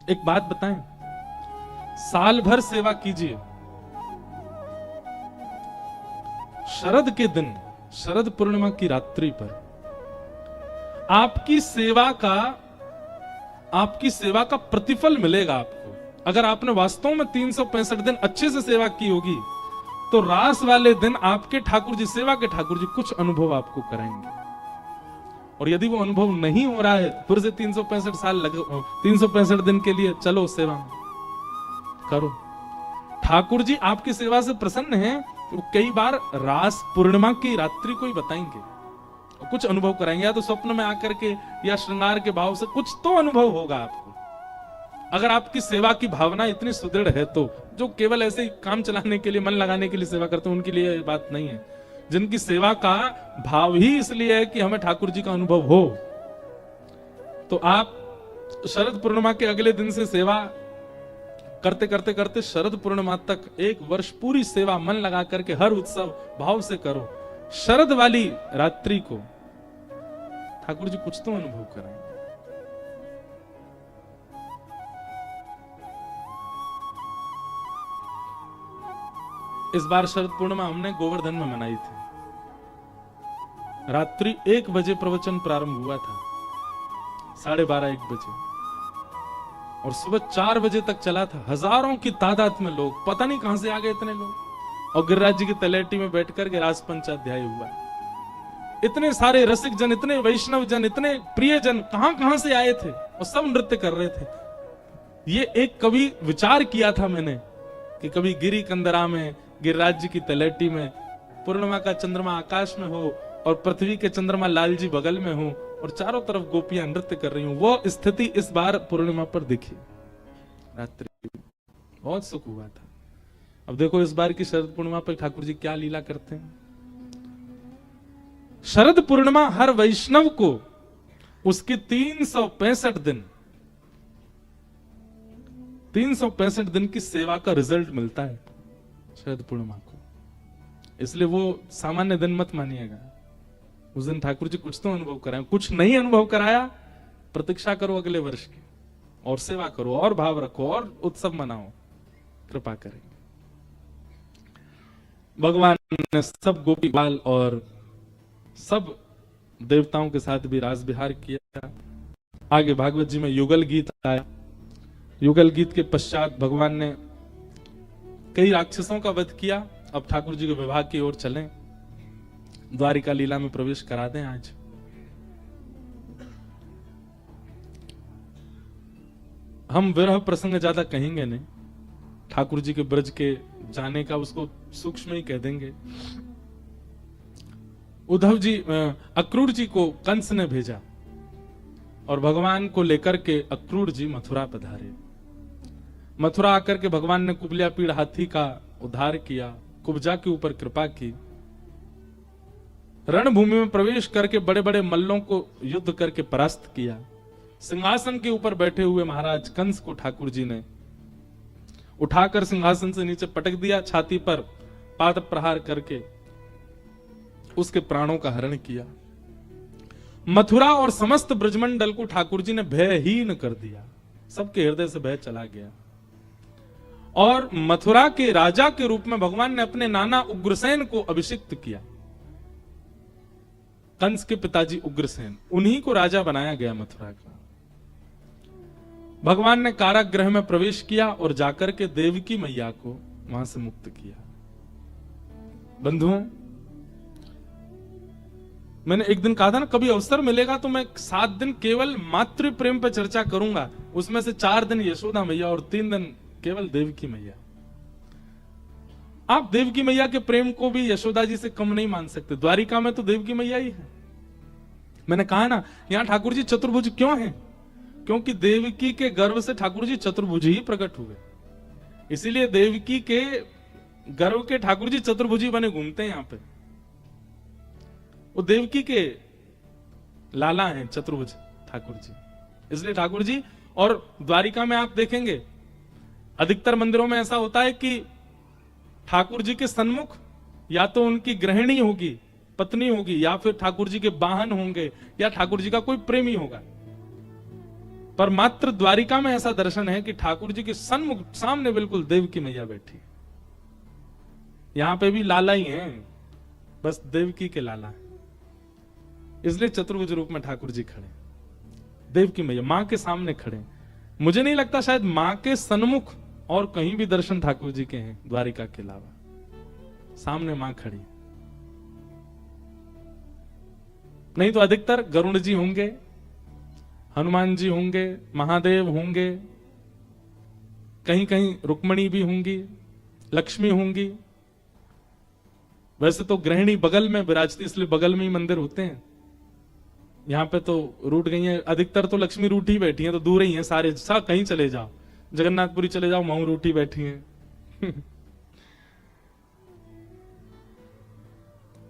एक बात बताएं, साल भर सेवा कीजिए, शरद के दिन, शरद पूर्णिमा की रात्रि पर आपकी सेवा का प्रतिफल मिलेगा आपको। अगर आपने वास्तव में 365 दिन अच्छे से सेवा की होगी तो रास वाले दिन आपके ठाकुर जी, सेवा के ठाकुर जी कुछ अनुभव आपको कराएंगे। और यदि वो अनुभव नहीं हो रहा है, फिर से 365 साल लगे, 365 दिन के लिए चलो सेवा में करो। ठाकुर जी आपकी सेवा से प्रसन्न हैं, तो कई बार रास पूर्णिमा की रात्रि को ही बताएंगे, कुछ अनुभव कराएंगे, या तो स्वप्न में आकर के या श्रृंगार के भाव से कुछ तो अनुभव होगा आपको। अगर आपकी सेवा की भावना इतनी सुदृढ़ है तो, जो केवल ऐसे ही काम चलाने के लिए, मन लगाने के लिए सेवा करते हैं, उनके लिए ये बात नहीं है। जिनकी सेवा का भाव ही इसलिए है कि हमें ठाकुर जी का अनुभव हो, तो आप शरद पूर्णिमा के अगले दिन से सेवा करते करते करते शरद पूर्णिमा तक 1 वर्ष पूरी सेवा मन लगा करके हर उत्सव भाव से करो। शरद वाली रात्रि को ठाकुर जी कुछ तो अनुभव कराएंगे। इस बार शरद पूर्णिमा हमने गोवर्धन में मनाई थी। रात्रि 1 बजे प्रवचन प्रारंभ हुआ था, 12:30-1 बजे, और सुबह 4 बजे तक चला था। हजारों की तादाद में लोग, पता नहीं कहां से आ गए इतने लोग, और गिरिराज जी की तलेटी में बैठकर के रास पंचाध्याय हुआ। इतने सारे रसिक जन, इतने वैष्णव जन, इतने प्रिय जन कहां कहां से आए थे, और सब नृत्य कर रहे थे। ये एक कभी विचार किया था मैंने कि कभी गिरी कंदरा में, गिरिराज जी की तलेटी में पूर्णिमा का चंद्रमा आकाश में हो और पृथ्वी के चंद्रमा लाल जी बगल में हो और चारों तरफ गोपियां नृत्य कर रही हूं, वो स्थिति इस बार पूर्णिमा पर दिखी। रात्रि बहुत सुख हुआ था। अब देखो इस बार की शरद पूर्णिमा पर ठाकुर जी क्या लीला करते हैं। शरद पूर्णिमा हर वैष्णव को उसकी 365 दिन की सेवा का रिजल्ट मिलता है शरद पूर्णिमा को। इसलिए वो सामान्य दिन मत मानिएगा। उस दिन ठाकुर जी कुछ तो अनुभव कराए, कुछ नहीं अनुभव कराया, प्रतीक्षा करो अगले वर्ष की, और सेवा करो, और भाव रखो, और उत्सव मनाओ, कृपा करेंगे। भगवान ने सब गोपी बाल और सब देवताओं के साथ भी रास विहार किया। आगे भागवत जी में युगल गीत आया। युगल गीत के पश्चात भगवान ने कई राक्षसों का वध किया। अब ठाकुर जी के विवाह की ओर चलें, द्वारिका लीला में प्रवेश करा दें। आज हम विरह प्रसंग ज्यादा कहेंगे नहीं, ठाकुर जी के ब्रज के जाने का उसको सूक्ष्म ही कह देंगे। उद्धव जी, अक्रूर जी को कंस ने भेजा और भगवान को लेकर के अक्रूर जी मथुरा पधारे। मथुरा आकर के भगवान ने कुबलिया पीड़ हाथी का उद्धार किया, कुब्जा के ऊपर कृपा की, रणभूमि में प्रवेश करके बड़े बड़े मल्लों को युद्ध करके परास्त किया। सिंहासन के ऊपर बैठे हुए महाराज कंस को ठाकुर जी ने उठाकर सिंहासन से नीचे पटक दिया, छाती पर पाद प्रहार करके उसके प्राणों का हरण किया। मथुरा और समस्त ब्रजमंडल को ठाकुर जी ने भयहीन कर दिया, सबके हृदय से भय चला गया। और मथुरा के राजा के रूप में भगवान ने अपने नाना उग्रसेन को अभिषिक्त किया। कंस के पिताजी उग्रसेन, उन्हीं को राजा बनाया गया मथुरा का। भगवान ने कारागृह में प्रवेश किया और जाकर के देवकी मैया को वहां से मुक्त किया। बंधुओं, मैंने एक दिन कहा था ना, कभी अवसर मिलेगा तो मैं 7 दिन केवल मातृ प्रेम पर चर्चा करूंगा। उसमें से 4 दिन यशोदा मैया और 3 दिन केवल देवकी मैया। आप देवकी मैया के प्रेम को भी यशोदा जी से कम नहीं मान सकते। द्वारिका में तो देवकी मैया ही है। मैंने कहा ना, यहां ठाकुर जी चतुर्भुज क्यों हैं? क्योंकि देवकी के गर्भ से ठाकुर जी चतुर्भुज ही प्रकट हुए। इसीलिए देवकी के गर्भ के ठाकुर जी चतुर्भुजी बने घूमते हैं यहां पे। वो देवकी के लाला हैं चतुर्भुज ठाकुर जी। इसलिए ठाकुर जी, और द्वारिका में आप देखेंगे अधिकतर मंदिरों में ऐसा होता है कि ठाकुर जी के सन्मुख या तो उनकी गृहिणी होगी, पत्नी होगी, या फिर ठाकुर जी के वाहन होंगे, या ठाकुर जी का कोई प्रेमी होगा। पर मात्र द्वारिका में ऐसा दर्शन है कि ठाकुर जी के सन्मुख सामने बिल्कुल देवकी मैया बैठी है। यहां पे भी लाला ही हैं, बस देवकी के लाला है, इसलिए चतुर्भुज रूप में ठाकुर जी खड़े, देवकी मैया मां के सामने खड़े। मुझे नहीं लगता शायद मां के सन्मुख और कहीं भी दर्शन ठाकुर जी के हैं द्वारिका के अलावा, सामने मां खड़ी। नहीं तो अधिकतर गरुड़ जी होंगे, हनुमान जी होंगे, महादेव होंगे, कहीं कहीं रुक्मणी भी होंगी, लक्ष्मी होंगी। वैसे तो गृहिणी बगल में विराजती, इसलिए बगल में ही मंदिर होते हैं। यहां पे तो रूठ गई है, अधिकतर तो लक्ष्मी रूठी बैठी हैं, तो दूर ही हैं सारे, सब कहीं चले जाओ, जगन्नाथपुरी चले जाओ, महू रूठी बैठी हैं।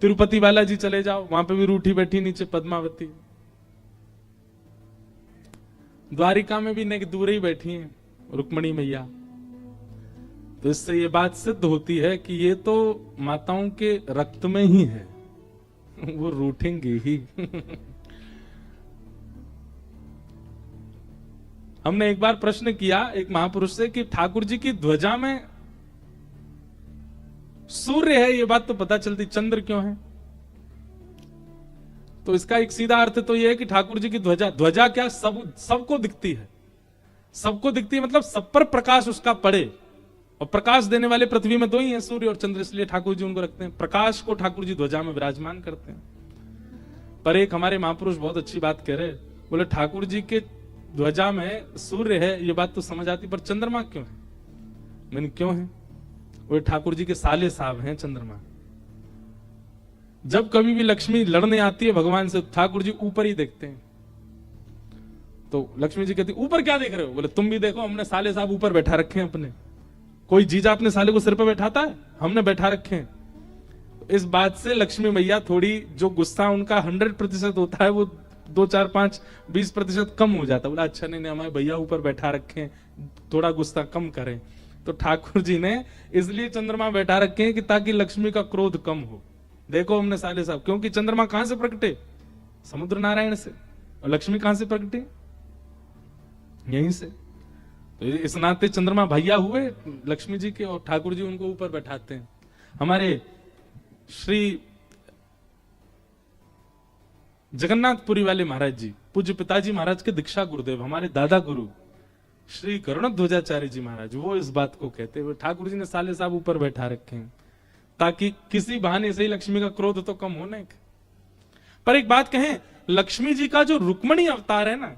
तिरुपति बालाजी चले जाओ, वहां पे भी रूठी बैठी, नीचे पद्मावती। द्वारिका में भी नेक दूर ही बैठी हैं रुक्मणी मैया। तो इससे ये बात सिद्ध होती है कि ये तो माताओं के रक्त में ही है, वो रूठेंगी ही। हमने एक बार प्रश्न किया एक महापुरुष से कि ठाकुर जी की ध्वजा में सूर्य है, ये बात तो पता चलती, चंद्र क्यों है? तो इसका एक सीधा अर्थ तो यह है कि ठाकुर जी की ध्वजा, ध्वजा क्या सबको दिखती है, सबको दिखती है, मतलब सब पर प्रकाश उसका पड़े। और प्रकाश देने वाले पृथ्वी में दो ही हैं, सूर्य और चंद्र, इसलिए ठाकुर जी उनको रखते हैं, प्रकाश को ठाकुर जी ध्वजा में विराजमान करते हैं। पर एक हमारे महापुरुष बहुत अच्छी बात कह रहे, बोले ठाकुर जी के ध्वजा में सूर्य है, ये बात तो समझ आती, पर चंद्रमा क्यों है? मैंने क्यों है? वो ठाकुर जी के साले साहब हैं चंद्रमा। जब कभी भी लक्ष्मी लड़ने आती है भगवान से, ठाकुर जी ऊपर ही देखते हैं। तो लक्ष्मी जी कहती ऊपर क्या देख रहे हो? बोले तुम भी देखो, हमने साले साहब ऊपर बैठा रखे हैं अपने। कोई जीजा अपने साले को सिर पर बैठाता है? हमने बैठा रखे हैं। इस बात से लक्ष्मी मैया थोड़ी, जो गुस्सा उनका 100% होता है, वो 2, 4, 5, 20% कम हो जाता है। बोला अच्छा नहीं, हमारे भैया ऊपर बैठा रखे हैं, थोड़ा गुस्सा कम करें। तो ठाकुर जी ने इसलिए चंद्रमा बैठा रखे हैं कि ताकि लक्ष्मी का क्रोध कम हो। देखो हमने साले साहब, क्योंकि चंद्रमा कहां से प्रकटे? समुद्र नारायण से। और लक्ष्मी कहां से प्रकटे? यहीं से। तो इस नाते चंद्रमा भैया हुए लक्ष्मी जी के, और ठाकुर जी उनको ऊपर बैठाते हैं। हमारे श्री जगन्नाथपुरी वाले महाराज जी, पूज्य पिताजी महाराज के दीक्षा गुरुदेव, हमारे दादा गुरु श्री करुणध्वजाचार्य जी महाराज, वो इस बात को कहते हुए ठाकुर जी ने साले साहब ऊपर बैठा रखे हैं ताकि किसी बहाने से ही लक्ष्मी का क्रोध तो कम होने। पर एक बात कहें, लक्ष्मी जी का जो रुक्मणी अवतार है ना,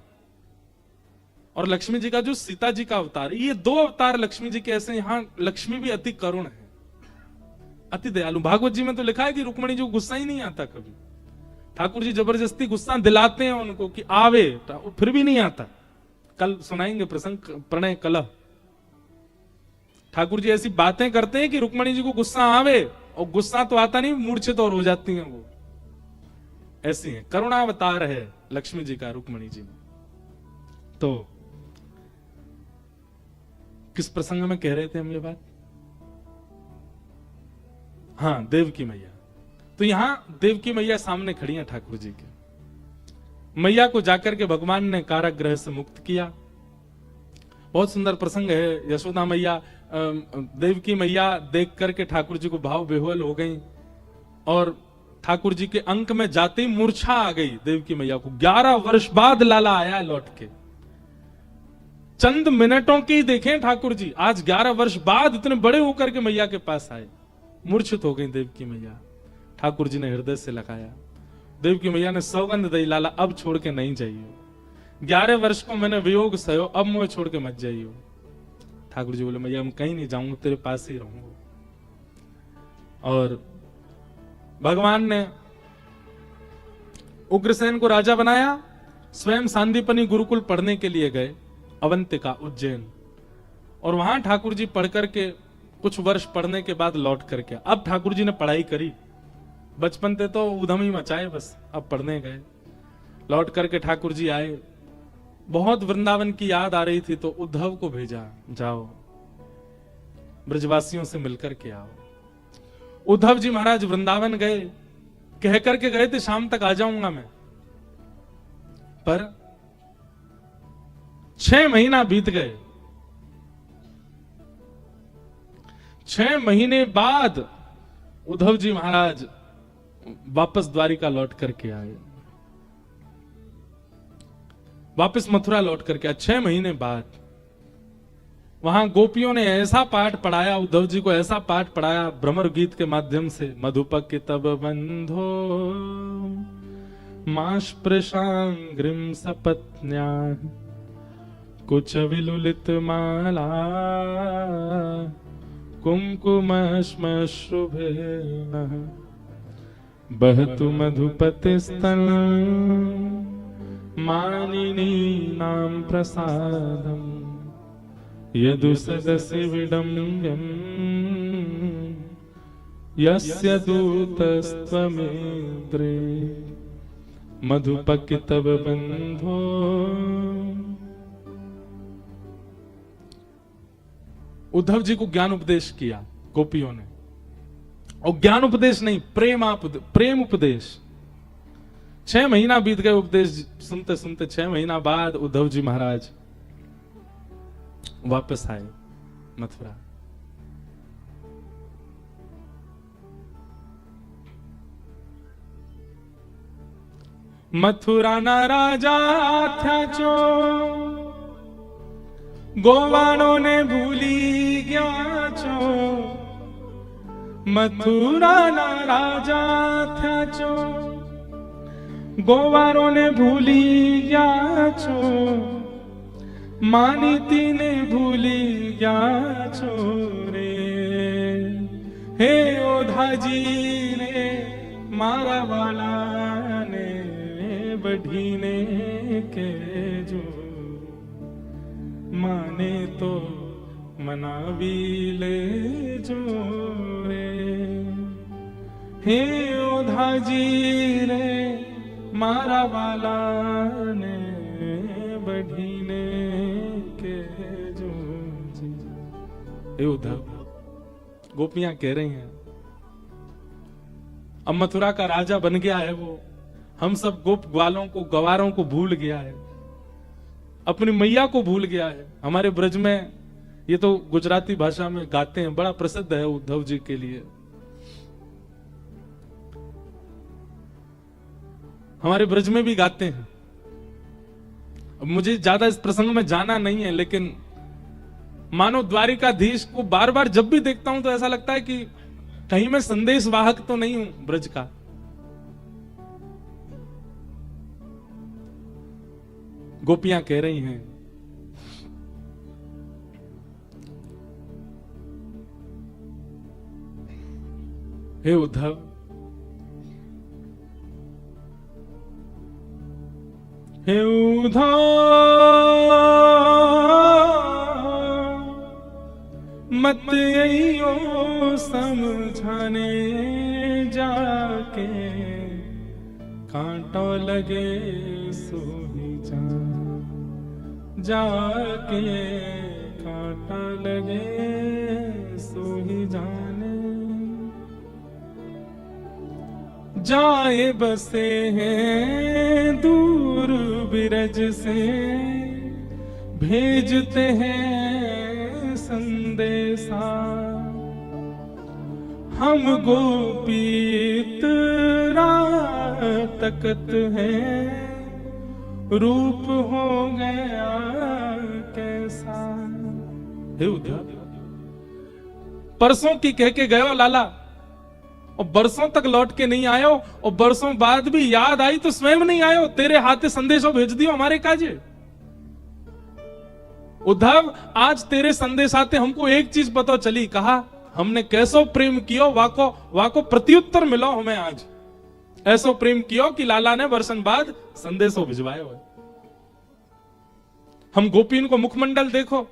और लक्ष्मी जी का जो सीता जी का अवतार, ये दो अवतार लक्ष्मी जी के ऐसे, यहां लक्ष्मी भी अति करुण है, अति दयालु। भागवत जी में तो लिखा है कि रुक्मणी जी को गुस्सा ही नहीं आता कभी। ठाकुर जी जबरदस्ती गुस्सा दिलाते हैं उनको कि आवे, फिर भी नहीं आता। कल सुनाएंगे प्रसंग प्रणय कलह। ठाकुर जी ऐसी बातें करते हैं कि रुक्मणी जी को गुस्सा आवे, और गुस्सा तो आता नहीं, मूर्छित और हो जाती हैं वो। ऐसी है, करुणावतार है लक्ष्मी जी का, रुक्मणी जी में। तो किस प्रसंग में कह रहे थे हम ये बात? हाँ, देवकी मैया। तो यहां देवकी मैया सामने खड़ी हैं ठाकुर जी के। मैया को जाकर के भगवान ने कारागृह से मुक्त किया। बहुत सुंदर प्रसंग है। यशोदा मैया, देवकी मैया देख करके ठाकुर जी को भाव विह्वल हो गई, और ठाकुर जी के अंक में जाते ही मूर्छा आ गई देवकी मैया को। 11 वर्ष बाद लाला आया लौट के। चंद मिनटों की देखें ठाकुर जी, आज 11 वर्ष बाद इतने बड़े होकर के मैया के पास आए। मूर्छित हो गई देवकी मैया। ठाकुर जी ने हृदय से लगाया। देवकी मैया ने सौगंध दी, लाला अब छोड़ के नहीं जाइयो, 11 वर्ष को मैंने वियोग सहो, अब मुझे छोड़ के मत जाइयो। ठाकुर जी बोले मैया मैं कहीं नहीं जाऊंगा, तेरे पास ही रहूंगा। और भगवान ने उग्रसेन को राजा बनाया। स्वयं सांदीपनी गुरुकुल पढ़ने के लिए गए, अवंतिका उज्जैन, और वहां ठाकुर जी पढ़ करके कुछ वर्ष पढ़ने के बाद लौट करके, अब ठाकुर जी ने पढ़ाई करी। बचपन से तो उधम ही मचाए बस, अब पढ़ने गए। लौट करके ठाकुर जी आए, बहुत वृंदावन की याद आ रही थी, तो उद्धव को भेजा, जाओ ब्रजवासियों से मिलकर के आओ। उद्धव जी महाराज वृंदावन गए, कह करके गए थे शाम तक आ जाऊंगा मैं, पर 6 महीना बीत गए। 6 महीने बाद उद्धव जी महाराज वापस द्वारिका लौट करके आए, वापस मथुरा लौट करके आए 6 महीने बाद। वहां गोपियों ने ऐसा पाठ पढ़ाया, उद्धव जी को ऐसा पाठ पढ़ाया भ्रमर गीत के माध्यम से, मधुपक तब बंधो माश प्रशांग्रिम सपत्न्या कुछ विलुलित माला कुमकुमश्मश्रुभे बहतु मधुपतिस्तन मानिनी नाम प्रसादम यदु सदसि विडम्ब्यम् यस्य दूतस्त्वमेन्द्रे मधुपकितव बंधो। उद्धव जी को ज्ञान उपदेश किया गोपियों ने, और ज्ञान उपदेश नहीं, प्रेम उपदेश। 6 महीना बीत गए उपदेश सुनते सुनते। 6 महीना बाद उद्धव जी महाराज वापस आए मथुरा। मथुरा ना राजा थ्या गोवाणों ने भूली गया छो। मथुरा ना राजा थ्या गोवारों ने भूली गया छो। मानीती ने भूली गया छो रे। हे ओधाजी ने मारा वाला ने बढ़ीने के जो माने तो मनावी ले जो रे। हे ओधाजी रे मारा वाला ने बढ़ीने के जो जी। हे उद्धव, गोपियां कह रही हैं अब मथुरा का राजा बन गया है वो, हम सब गोप ग्वालों को गवारों को भूल गया है, अपनी मैया को भूल गया है। हमारे ब्रज में, ये तो गुजराती भाषा में गाते हैं, बड़ा प्रसिद्ध है उद्धव जी के लिए। हमारे ब्रज में भी गाते हैं। अब मुझे ज्यादा इस प्रसंग में जाना नहीं है, लेकिन मानो द्वारिकाधीश को बार बार जब भी देखता हूं तो ऐसा लगता है कि कहीं मैं संदेश वाहक तो नहीं हूं ब्रज का। गोपियां कह रही हैं हे उद्धव, हे उद्धव मत आइयो समझाने जाके, कांटो लगे सोही जा जाके, कांटा लगे सोही जाने। जाए बसे हैं दूर बिरज से, भेजते हैं संदेशा। हम गोपी इतरा तकत हैं, रूप हो गया कैसा। हे उद्धव, परसों की कह के गए हो लाला, और बरसों तक लौट के नहीं आयो, और बरसों बाद भी याद आई तो स्वयं नहीं आयो, तेरे हाथे संदेशों भेज दियो हमारे काजे। उद्धव, आज तेरे संदेश आते हमको एक चीज पता चली, कहा हमने कैसो प्रेम कियो, वाको प्रत्युत्तर मिलो हमें आज। ऐसो प्रेम कियो कि लाला ने वर्षन बाद संदेशों भिजवाए हुए। हम गोपीन को मुखमंडल देखो,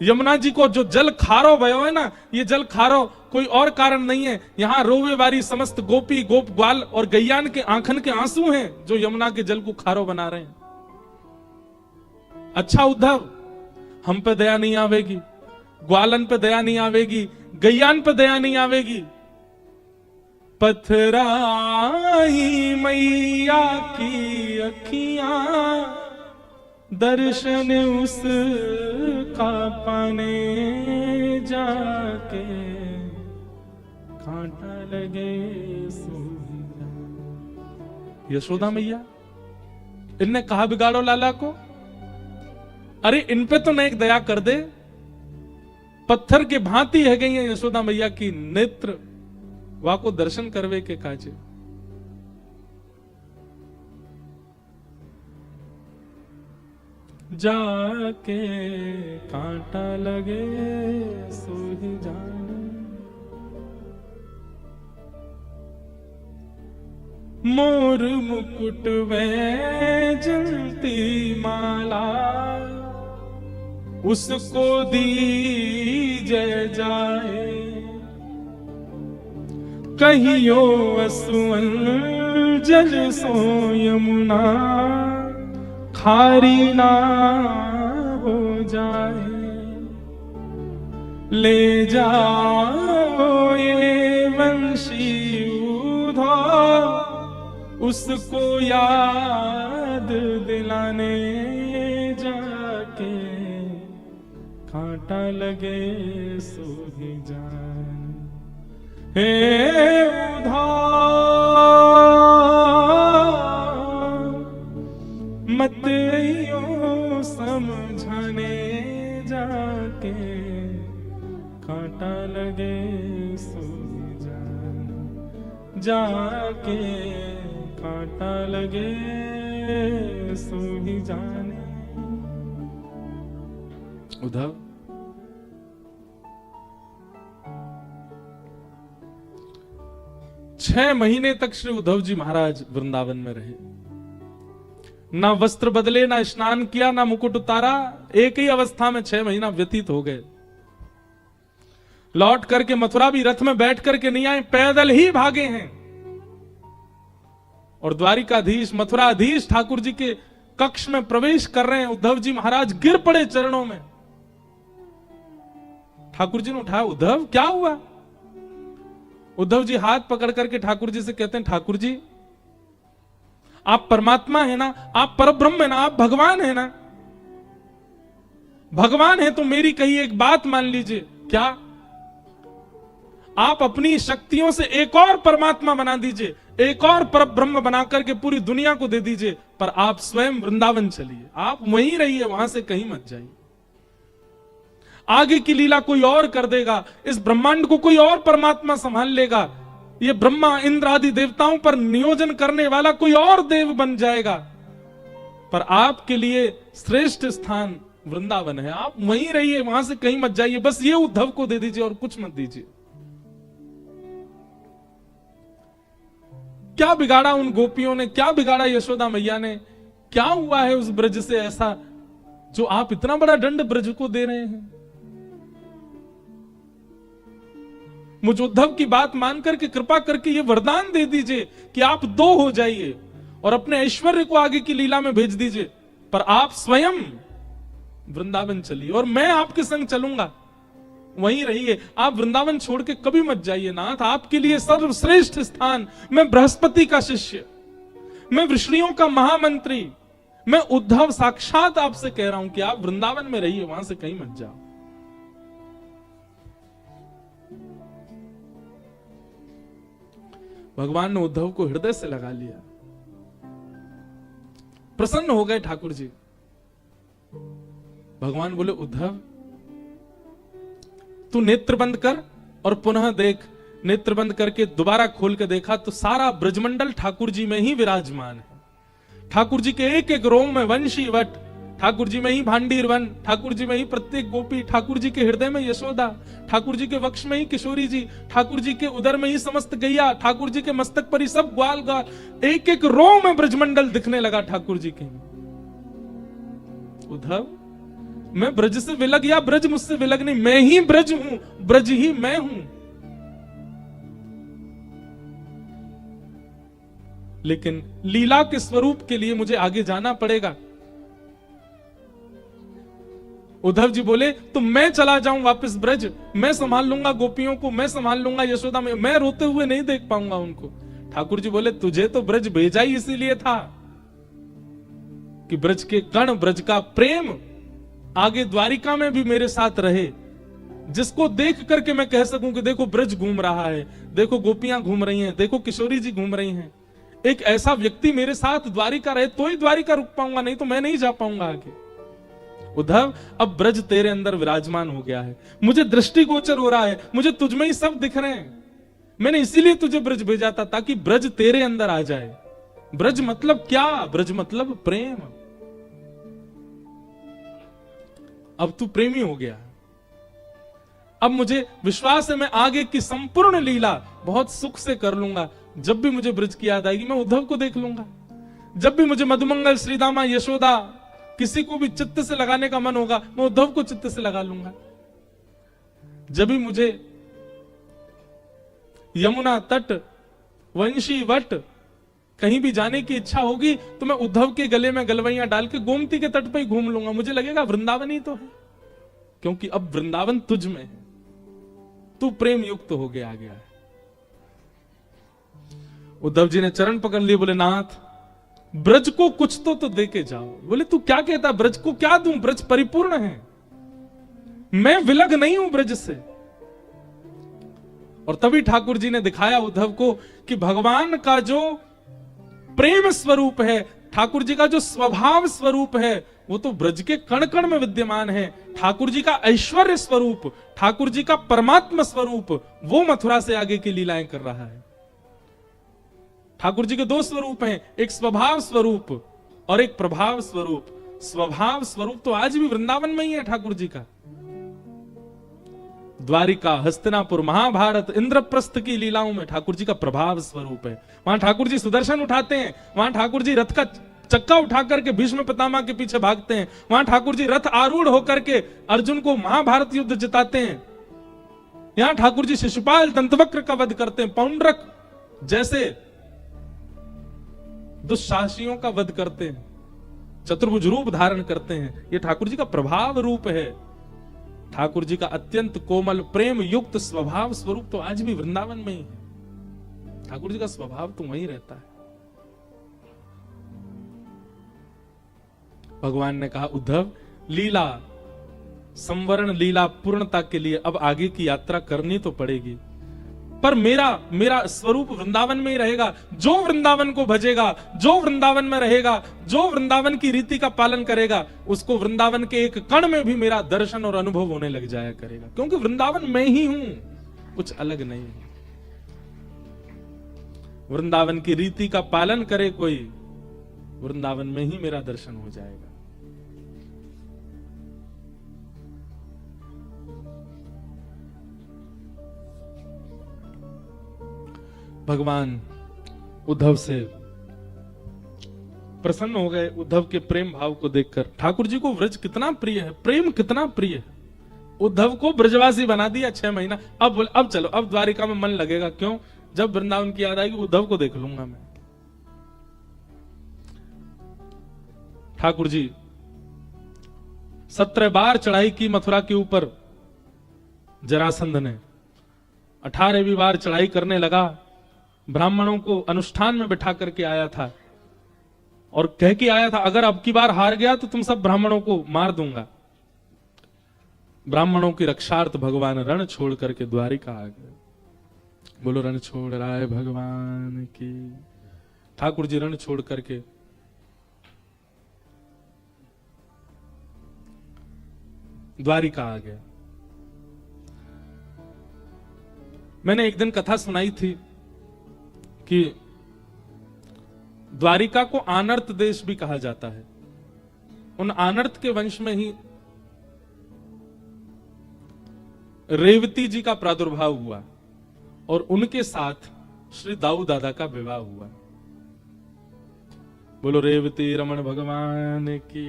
यमुना जी को जो जल खारो भयो है ना, ये जल खारो कोई और कारण नहीं है, यहां रोवे वाली समस्त गोपी गोप ग्वाल और गैयान के आंखन के आंसू हैं जो यमुना के जल को खारो बना रहे हैं। अच्छा उद्धव, हम पे दया नहीं आवेगी, ग्वालन पे दया नहीं आवेगी, गैयान पे दया नहीं आवेगी। पथराई मैया की अखियां दर्शन उसका पाने जाके कांटा लगे सूही जाने। यशोदा मैया, इनने कहा बिगाड़ो लाला को, अरे इन पे तो न एक दया कर दे। पत्थर के भांति है गई है यशोदा मैया की नेत्र, वा को दर्शन करवे के काजे। जाके कांटा लगे सोही जाने। मोर मुकुट वैजंती माला, उसको दीजे जाए। कहियो असुअन जल सो यमुना, खारी ना हो जाए। ले जाओ ये वंशी उधो, उसको याद दिलाने जाके कांटा लगे सोही जान। हे उधो मत यो समझाने जाके कांटा लगे सोही जान। जाके कांटा लगे सोही जाने। उद्धव, 6 महीने तक श्री उद्धव जी महाराज वृंदावन में रहे। ना वस्त्र बदले, ना स्नान किया, ना मुकुट उतारा। एक ही अवस्था में 6 महीना व्यतीत हो गए। लौट करके मथुरा भी रथ में बैठ करके नहीं आए, पैदल ही भागे हैं। और द्वारिकाधीश, मथुराधीश ठाकुर जी के कक्ष में प्रवेश कर रहे हैं। उद्धव जी महाराज गिर पड़े चरणों में। ठाकुर जी ने उठाया, उद्धव क्या हुआ? उद्धव जी हाथ पकड़ करके ठाकुर जी से कहते हैं, ठाकुर जी आप परमात्मा है ना, आप परब्रह्म है ना, आप भगवान है ना। भगवान है तो मेरी कही एक बात मान लीजिए। क्या? आप अपनी शक्तियों से एक और परमात्मा बना दीजिए, एक और परब्रह्म बनाकर के पूरी दुनिया को दे दीजिए, पर आप स्वयं वृंदावन चलिए, आप वहीं रहिए, वहां से कहीं मत जाइए। आगे की लीला कोई और कर देगा, इस ब्रह्मांड को कोई और परमात्मा संभाल लेगा। ये ब्रह्मा इंद्र आदि देवताओं पर नियोजन करने वाला कोई और देव बन जाएगा, पर आपके लिए श्रेष्ठ स्थान वृंदावन है, आप वहीं रहिए, वहां से कहीं मत जाइए। बस ये उद्धव को दे दीजिए और कुछ मत दीजिए। क्या बिगाड़ा उन गोपियों ने, क्या बिगाड़ा यशोदा मैया ने? क्या हुआ है उस ब्रज से ऐसा जो आप इतना बड़ा दंड ब्रज को दे रहे हैं? मुझ उद्धव की बात मान करके कृपा करके ये वरदान दे दीजिए कि आप 2 हो जाइए और अपने ऐश्वर्य को आगे की लीला में भेज दीजिए, पर आप स्वयं वृंदावन चलिए और मैं आपके संग चलूंगा, वहीं रहिए। आप वृंदावन छोड़ के कभी मत जाइए नाथ, आपके लिए सर्वश्रेष्ठ स्थान। मैं बृहस्पति का शिष्य, मैं ऋषियों का महामंत्री, मैं उद्धव साक्षात आपसे कह रहा हूं कि आप वृंदावन में रहिए, वहां से कहीं मत जाओ। भगवान ने उद्धव को हृदय से लगा लिया, प्रसन्न हो गए ठाकुर जी। भगवान बोले, उद्धव तू नेत्र बंद कर और पुनः देख। नेत्र बंद करके दोबारा खोल के देखा तो सारा ब्रजमंडल ठाकुर जी में ही विराजमान है। ठाकुर जी के एक एक रोम में वंशी वट, ठाकुर जी में ही भांडीर वन, ठाकुर जी में ही प्रत्येक गोपी, ठाकुर जी के हृदय में यशोदा, ठाकुर जी के वक्ष में ही किशोरी जी, ठाकुर जी के उदर में ही समस्त गैया, ठाकुर जी के मस्तक पर ही सब ग्वाल ग्वाल, एक एक रोम में ब्रजमंडल दिखने लगा ठाकुर जी के। उद्धव मैं ब्रज से विलग या ब्रज मुझसे विलग नहीं, मैं ही ब्रज हूं, ब्रज ही मैं हूं। लेकिन लीला के स्वरूप के लिए मुझे आगे जाना पड़ेगा। उद्धव जी बोले, तो मैं चला जाऊं वापस ब्रज, मैं संभाल लूंगा गोपियों को, मैं संभाल लूंगा यशोदा में, मैं रोते हुए नहीं देख पाऊंगा उनको। ठाकुर जी बोले, तुझे तो ब्रज भेजा ही इसीलिए था, कि ब्रज के कण, ब्रज का प्रेम आगे द्वारिका में भी मेरे साथ रहे, जिसको देख करके मैं कह सकूं कि देखो ब्रज घूम रहा है, देखो गोपियां घूम रही हैं, देखो किशोरी जी घूम रही हैं। एक ऐसा व्यक्ति मेरे साथ द्वारिका रहे तो ही द्वारिका रुक पाऊंगा, नहीं तो मैं नहीं जा पाऊंगा आगे। उद्धव, अब ब्रज तेरे अंदर विराजमान हो गया है, मुझे दृष्टिगोचर हो रहा है, मुझे तुझ में ही सब दिख रहे हैं। मैंने इसीलिए तुझे ब्रज भेजा था ताकि ब्रज तेरे अंदर आ जाए। ब्रज मतलब क्या? ब्रज मतलब प्रेम। अब तू प्रेमी हो गया, अब मुझे विश्वास है मैं आगे की संपूर्ण लीला बहुत सुख से कर लूंगा। जब भी मुझे ब्रज की याद आएगी मैं उद्धव को देख लूंगा। जब भी मुझे मधुमंगल, श्रीदामा, यशोदा किसी को भी चित्त से लगाने का मन होगा मैं उद्धव को चित्त से लगा लूंगा। जब भी मुझे यमुना तट, वंशी वट कहीं भी जाने की इच्छा होगी तो मैं उद्धव के गले में गलवैया डाल के गोमती के तट पे ही घूम लूंगा। मुझे लगेगा वृंदावन ही तो है, क्योंकि अब वृंदावन तुझ में है, तू प्रेम युक्त हो गया आ गया है। उद्धव जी ने चरण पकड़ लिए, बोले नाथ ब्रज को कुछ तो दे के जाओ। बोले तू क्या कहता, ब्रज को क्या दूं? ब्रज परिपूर्ण है, मैं विलग नहीं हूं ब्रज से। और तभी ठाकुर जी ने दिखाया उद्धव को कि भगवान का जो प्रेम स्वरूप है, ठाकुर जी का जो स्वभाव स्वरूप है, वो तो ब्रज के कण कण में विद्यमान है। ठाकुर जी का ऐश्वर्य स्वरूप, ठाकुर जी का परमात्मा स्वरूप, वो मथुरा से आगे की लीलाएं कर रहा है। ठाकुर जी के दो स्वरूप हैं, एक स्वभाव स्वरूप और एक प्रभाव स्वरूप। स्वभाव स्वरूप तो आज भी वृंदावन में ही है ठाकुर जी का। द्वारिका, हस्तिनापुर, महाभारत, इंद्रप्रस्थ की लीलाओं में ठाकुर जी का प्रभाव स्वरूप है। वहां ठाकुर जी सुदर्शन उठाते हैं, वहां ठाकुर जी रथ का चक्का उठा करके भीष्म पितामह के पीछे भागते हैं, वहां ठाकुर जी रथ आरूढ़ होकर के अर्जुन को महाभारत युद्ध जिताते हैं। यहां ठाकुर जी शिशुपाल, दंतवक्र का वध करते हैं, पौंड्रक जैसे दुष्शासियों का वध करते हैं, चतुर्भुज रूप धारण करते हैं। ये ठाकुर जी का प्रभाव रूप है। ठाकुर जी का अत्यंत कोमल प्रेम युक्त स्वभाव स्वरूप तो आज भी वृंदावन में ही है। ठाकुर जी का स्वभाव तो वहीं रहता है। भगवान ने कहा उद्धव, लीला संवरण, लीला पूर्णता के लिए अब आगे की यात्रा करनी तो पड़ेगी, पर मेरा स्वरूप वृंदावन में ही रहेगा। जो वृंदावन को भजेगा, जो वृंदावन में रहेगा, जो वृंदावन की रीति का पालन करेगा, उसको वृंदावन के एक कण में भी मेरा दर्शन और अनुभव होने लग जाया करेगा, क्योंकि वृंदावन में ही हूं, कुछ अलग नहीं। वृंदावन की रीति का पालन करे कोई, वृंदावन में ही मेरा दर्शन हो जाएगा। भगवान उद्धव से प्रसन्न हो गए। उद्धव के प्रेम भाव को देखकर ठाकुर जी को व्रज कितना प्रिय है, प्रेम कितना प्रिय है। उद्धव को ब्रजवासी बना दिया 6 महीना। अब चलो, अब द्वारिका में मन लगेगा। क्यों? जब वृंदावन की याद आएगी उद्धव को देख लूंगा मैं। ठाकुर जी 17 बार चढ़ाई की मथुरा के ऊपर जरासंध ने, 18वीं बार चढ़ाई करने लगा। ब्राह्मणों को अनुष्ठान में बिठा करके आया था और कह के आया था अगर अब की बार हार गया तो तुम सब ब्राह्मणों को मार दूंगा। ब्राह्मणों की रक्षार्थ भगवान रण छोड़ करके द्वारिका आ गए। बोलो रण छोड़ राय भगवान की। ठाकुर जी रण छोड़ करके द्वारिका आ गए। मैंने एक दिन कथा सुनाई थी कि द्वारिका को आनर्त देश भी कहा जाता है। उन आनर्त के वंश में ही रेवती जी का प्रादुर्भाव हुआ और उनके साथ श्री दाऊ दादा का विवाह हुआ। बोलो रेवती रमण भगवान की।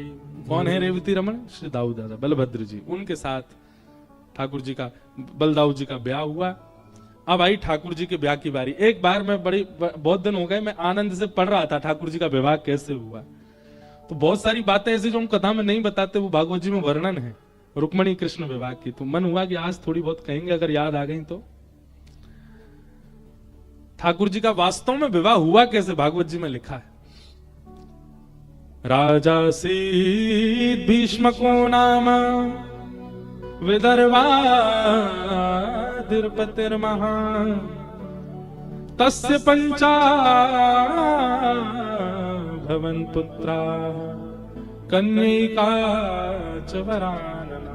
कौन है रेवती रमण? श्री दाऊ दादा बलभद्र जी। उनके साथ ठाकुर जी का, बलदाऊ जी का ब्याह हुआ। अब आई ठाकुर जी के ब्याह की बारी। एक बार मैं बहुत दिन हो गए, मैं आनंद से पढ़ रहा था ठाकुर जी का विवाह कैसे हुआ। तो बहुत सारी बातें ऐसी जो हम कथा में नहीं बताते, वो भागवत जी में वर्णन है रुक्मणी कृष्ण विवाह की। तो मन हुआ कि आज थोड़ी बहुत कहेंगे, अगर याद आ गई तो। ठाकुर जी का वास्तव में विवाह हुआ कैसे, भागवत जी में लिखा है। राजासीत् भीष्मको नाम विदर्भाधिपतिर्महान् तस्य पंचाभवन् पुत्राः कन्यका च वरानना।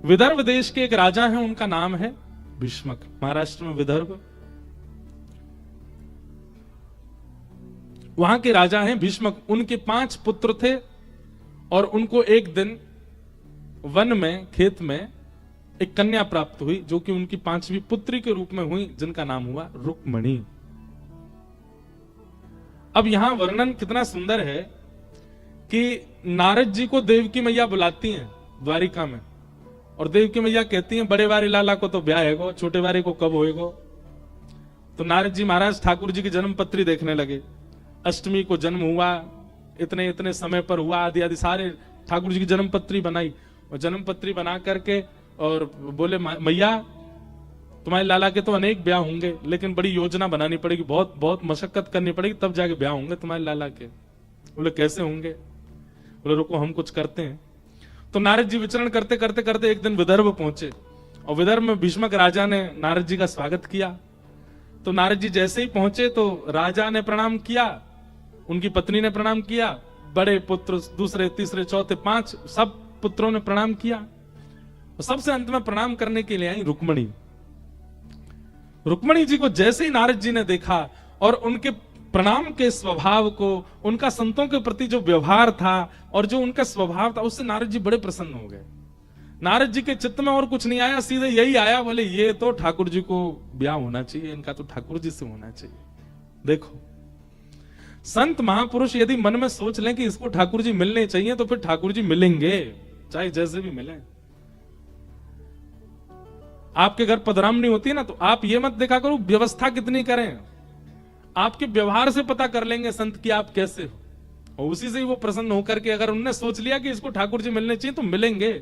विदर्भ देश के एक राजा हैं, उनका नाम है भीष्मक। महाराष्ट्र में विदर्भ, वहां के राजा हैं भीष्मक। उनके 5 पुत्र थे और उनको एक दिन वन में, खेत में एक कन्या प्राप्त हुई जो कि उनकी 5वीं पुत्री के रूप में हुई, जिनका नाम हुआ रुक्मणी। अब यहां वर्णन कितना सुंदर है कि नारद जी को देवकी मैया बुलाती हैं द्वारिका में, और देवकी मैया कहती हैं बड़े वारे लाला को तो ब्याह है, छोटे वारे को कब होएगो। तो नारद जी महाराज ठाकुर जी की जन्म पत्री देखने लगे। अष्टमी को जन्म हुआ, इतने इतने समय पर हुआ, आदि आदि सारे ठाकुर जी की जन्म पत्री बनाई, और जन्म पत्री बना करके और बोले मैया तुम्हारे लाला के तो अनेक ब्याह होंगे, लेकिन बड़ी योजना बनानी पड़ेगी, बहुत बहुत मशक्कत करनी पड़ेगी, तब जाके ब्याह होंगे तुम्हारे लाला के। बोले कैसे होंगे? बोले रुको हम कुछ करते हैं। तो नारद जी विचरण करते करते करते एक दिन विदर्भ पहुंचे, और विदर्भ में भीष्मक राजा ने नारद जी का स्वागत किया। तो नारद जी जैसे ही पहुंचे तो राजा ने प्रणाम किया, उनकी पत्नी ने प्रणाम किया, बड़े पुत्र दूसरे तीसरे चौथे 5 सब पुत्रों ने प्रणाम किया, और सबसे अंत में प्रणाम करने के लिए आई रुक्मणी। रुक्मणी जी को जैसे ही नारद जी ने देखा और उनके प्रणाम के स्वभाव को, उनका संतों के प्रति जो व्यवहार था और जो उनका स्वभाव था, उससे नारद जी बड़े प्रसन्न हो गए। नारद जी के चित्त में और कुछ नहीं आया, सीधे यही आया, बोले ये तो ठाकुर जी को ब्याह होना चाहिए, इनका तो ठाकुर जी से होना चाहिए। देखो संत महापुरुष यदि मन में सोच लें कि इसको ठाकुर जी मिलने चाहिए, तो फिर ठाकुर जी मिलेंगे, चाहे जैसे भी मिले। आपके घर पधरामनी होती है ना, तो आप ये मत देखा करो व्यवस्था कितनी करें, आपके व्यवहार से पता कर लेंगे संत कि आप कैसे हो, और उसी से ही वो प्रसन्न होकर के अगर उन्होंने सोच लिया कि इसको ठाकुर जी मिलने चाहिए तो मिलेंगे।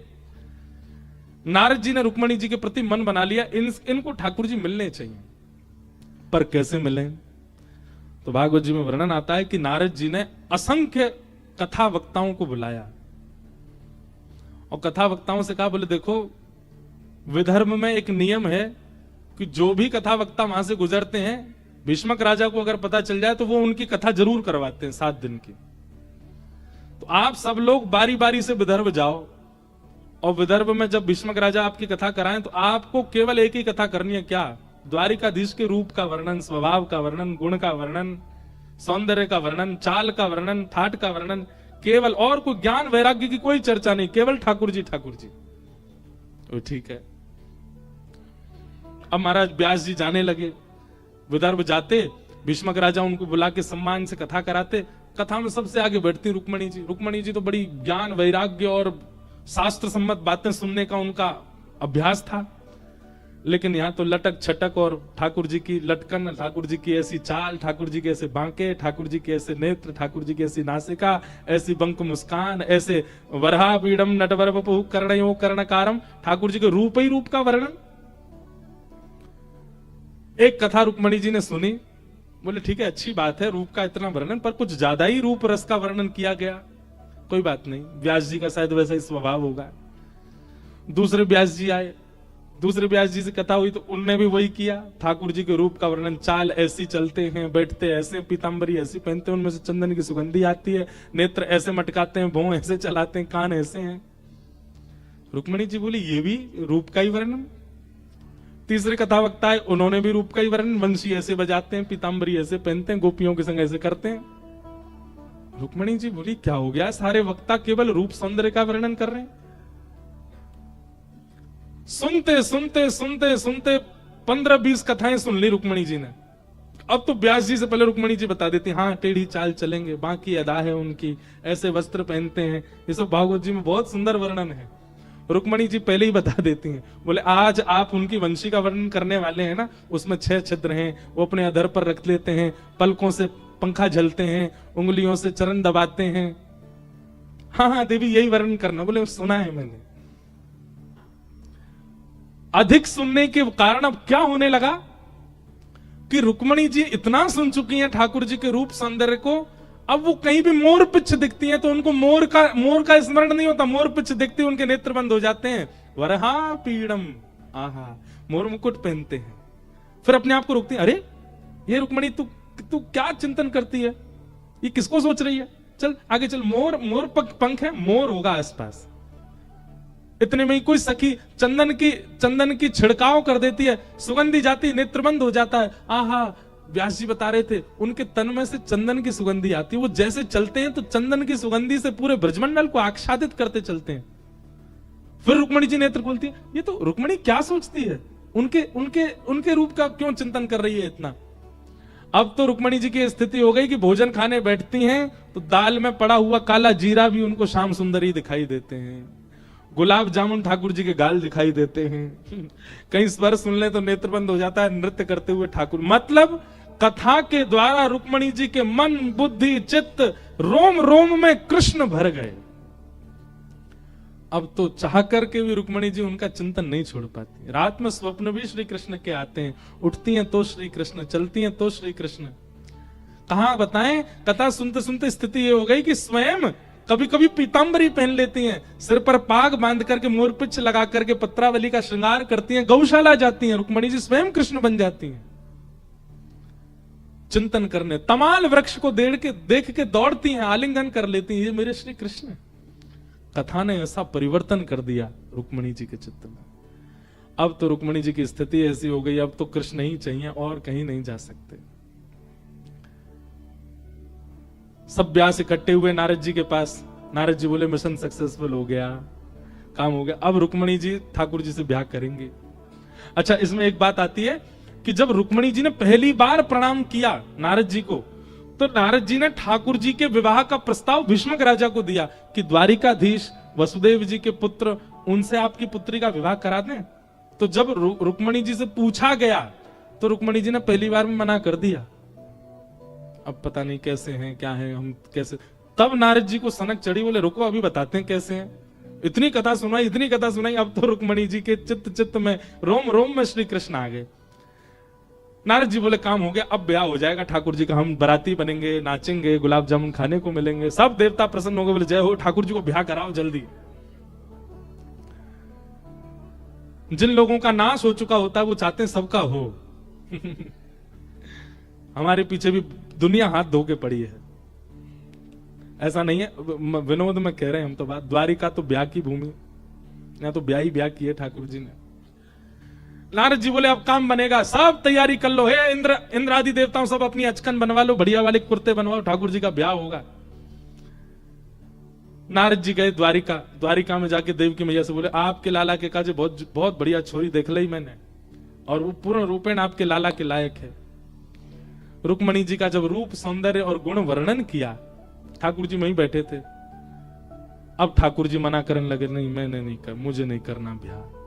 नारद जी ने रुक्मणी जी के प्रति मन बना लिया, इनको ठाकुर जी मिलने चाहिए, पर कैसे मिले? तो भागवत जी में वर्णन आता है कि नारद जी ने असंख्य कथा वक्ताओं को बुलाया और कथा वक्ताओं से कहा, बोले देखो विदर्भ में एक नियम है कि जो भी कथा वक्ता वहां से गुजरते हैं, भीष्मक राजा को अगर पता चल जाए तो वो उनकी कथा जरूर करवाते हैं 7 दिन की। तो आप सब लोग बारी बारी से विदर्भ जाओ, और विदर्भ में जब भीष्मक राजा आपकी कथा कराएं तो आपको केवल एक ही कथा करनी है, क्या? द्वारिकाधीश के रूप का वर्णन, स्वभाव का वर्णन, गुण का वर्णन, सौंदर्य का वर्णन, चाल का वर्णन, ठाट का वर्णन, केवल, और कोई ज्ञान वैराग्य की कोई चर्चा नहीं, केवल ठाकुर जी ठाकुर जी। तो ठीक है। अब महाराज व्यास जी जाने लगे, विदर्भ जाते, भीष्मक राजा उनको बुला के सम्मान से कथा कराते। कथा में सबसे आगे बैठती रुक्मणी जी। रुक्मणी जी तो बड़ी ज्ञान वैराग्य और शास्त्र सम्मत बातें सुनने का उनका अभ्यास था, लेकिन यहाँ तो लटक छटक और ठाकुर जी की लटकन, ठाकुर जी की ऐसी चाल, ठाकुर जी के ऐसे बांके, ठाकुर जी के ऐसे नेत्र, ठाकुर जी की ऐसी नासिका, ऐसी बंक मुस्कान, ऐसे वरहा पीडम नटवर वपु कर्णयो कर्णकारम, ठाकुर जी के रूप ही रूप का वर्णन। एक कथा रुक्मणी जी ने सुनी, बोले ठीक है अच्छी बात है रूप का इतना वर्णन, पर कुछ ज्यादा ही रूप रस का वर्णन किया गया, कोई बात नहीं, व्यास जी का शायद वैसा ही स्वभाव होगा। दूसरे व्यास जी आए, दूसरे व्यास जी से कथा हुई तो उनने भी वही किया, ठाकुर जी के रूप का वर्णन, चाल ऐसी चलते हैं, बैठते ऐसे, पीतांबरी ऐसी पहनते हैं, उनमें से चंदन की सुगंधी आती है, नेत्र ऐसे मटकाते हैं, भौं ऐसे चलाते हैं, कान ऐसे हैं। रुक्मणी जी बोली ये भी रूप का ही वर्णन। तीसरे कथा वक्ता है, उन्होंने भी रूप का ही वर्णन, वंशी ऐसे बजाते हैं, पीतांबरी ऐसे पहनते हैं, गोपियों के संग ऐसे करते हैं। रुक्मणी जी बोली क्या हो गया, सारे वक्ता केवल रूप सौंदर्य का वर्णन कर रहे हैं। सुनते सुनते सुनते सुनते 15-20 कथाएं सुन ली रुक्मणी जी ने। अब तो व्यास जी से पहले रुक्मणी जी बता देती, हाँ टेढ़ी चाल चलेंगे, बाकी अदा है उनकी, ऐसे वस्त्र पहनते हैं, ये सब भागवत जी में बहुत सुंदर वर्णन है। रुक्मणी जी पहले ही बता देती हैं, बोले आज आप उनकी वंशी का वर्णन करने वाले हैं ना, उसमें 6 छिद्र हैं, वो अपने अधर पर रख लेते हैं, पलकों से पंखा झलते हैं, उंगलियों से चरण दबाते हैं। हाँ देवी यही वर्णन करना। बोले सुना है मैंने। अधिक सुनने के कारण अब क्या होने लगा कि रुक्मणी जी इतना सुन चुकी हैं ठाकुर जी के रूप सौंदर्य को, अब वो कहीं भी मोर पिच्छ दिखती हैं तो उनको मोर का स्मरण नहीं होता, मोर पिच्छ दिखती है उनके नेत्र बंद हो जाते हैं। वरहा पीड़म, आहा, मोर मुकुट पहनते हैं। फिर अपने आप को रोकती है, अरे ये रुक्मणी तू क्या चिंतन करती है, ये किसको सोच रही है, चल आगे चल। मोर पंख है, मोर होगा आसपास। इतने में ही कोई सखी चंदन की छिड़काव कर देती है, सुगंधी जाती, नेत्रबंद हो जाता है। आहा, व्यास जी बता रहे थे उनके तन में से चंदन की सुगंधी आती है, वो जैसे चलते हैं तो चंदन की सुगंधी से पूरे ब्रजमंडल को आच्छादित करते चलते हैं। फिर रुक्मणी जी नेत्र खोलती है, ये तो रुक्मणी क्या सोचती है, उनके रूप का क्यों चिंतन कर रही है इतना। अब तो रुक्मणी जी की स्थिति हो गई कि भोजन खाने बैठती हैं तो दाल में पड़ा हुआ काला जीरा भी उनको श्याम सुंदरी दिखाई देते हैं, गुलाब जामुन ठाकुर जी के गाल दिखाई देते हैं, कहीं स्वर सुन ले तो नेत्र बंद हो जाता है नृत्य करते हुए ठाकुर। मतलब कथा के द्वारा रुक्मणी जी के मन, बुद्धि, चित्त, रोम रोम में कृष्ण भर गए। अब तो चाह करके भी रुक्मणी जी उनका चिंतन नहीं छोड़ पाती। रात में स्वप्न भी श्री कृष्ण के आते हैं, उठती हैं तो श्री कृष्ण, चलती हैं तो श्री कृष्ण। कहां बताएं, कथा सुनते सुनते स्थिति ये हो गई कि स्वयं कभी कभी पीतांबरी पहन लेती हैं, सिर पर पाग बांध करके, मोरपिच्छ लगा करके पत्रावली का श्रृंगार करती हैं, गौशाला जाती हैं, रुक्मणी जी स्वयं कृष्ण बन जाती हैं। चिंतन करने तमाल वृक्ष को देख के दौड़ती हैं, आलिंगन कर लेती हैं, ये मेरे श्री कृष्ण। कथा ने ऐसा परिवर्तन कर दिया रुक्मणी जी के चित्त में। अब तो रुक्मणी जी की स्थिति ऐसी हो गई, अब तो कृष्ण ही चाहिए और कहीं नहीं जा सकते। सब व्यास इकट्ठे हुए नारद जी के पास। नारद जी बोले मिशन सक्सेसफुल हो गया, काम हो गया, अब रुक्मणी जी ठाकुर जी से ब्याह करेंगे। अच्छा, इसमें एक बात आती है कि जब रुक्मणी जी ने पहली बार प्रणाम किया नारद जी को, तो नारद जी ने ठाकुर जी के विवाह का प्रस्ताव भीष्मक राजा को दिया कि द्वारिकाधीश वसुदेव जी के पुत्र, उनसे आपकी पुत्री का विवाह करा दें। तो जब रुक्मणी जी से पूछा गया तो रुक्मणी जी ने पहली बार में मना कर दिया। अब पता नहीं कैसे हैं, क्या है, हम कैसे। तब नारद जी को सनक चढ़ी, बोले रुको अभी बताते हैं कैसे हैं। इतनी कथा सुनाई, अब तो रुक्मणी जी के चित्त में, रोम रोम में श्री कृष्ण आ गए। नारद जी बोले काम हो गया, अब ब्याह हो जाएगा ठाकुर जी का, हम बराती बनेंगे, नाचेंगे, गुलाब जामुन खाने को मिलेंगे, सब देवता प्रसन्न हो गए, बोले जय हो, ठाकुर जी को ब्याह कराओ जल्दी। जिन लोगों का नाश हो चुका होता है वो चाहते हैं सबका हो। हमारे पीछे भी दुनिया हाथ धो के पड़ी है, ऐसा नहीं है, विनोद में कह रहे हैं हम तो बात। द्वारिका तो ब्याह की भूमि, यहाँ तो ब्याह ही ब्याह की है ठाकुर जी ने। नारद जी बोले अब काम बनेगा, सब तैयारी कर लो, हे इंद्र आदि देवताओं सब अपनी अचकन बनवा लो, बढ़िया वाले कुर्ते बनवाओ, ठाकुर जी का ब्याह होगा। नारद जी गए द्वारिका में जाके देव की मैया से बोले आपके लाला के काजे बहुत बढ़िया छोरी देख ली मैंने, और वो पूर्ण रूपेण आपके लाला के लायक है। रुक्मणी जी का जब रूप, सौंदर्य और गुण वर्णन किया, ठाकुर जी वहीं बैठे थे। अब ठाकुर जी मना करने लगे, नहीं मैंने नहीं कर, मुझे नहीं करना ब्याह।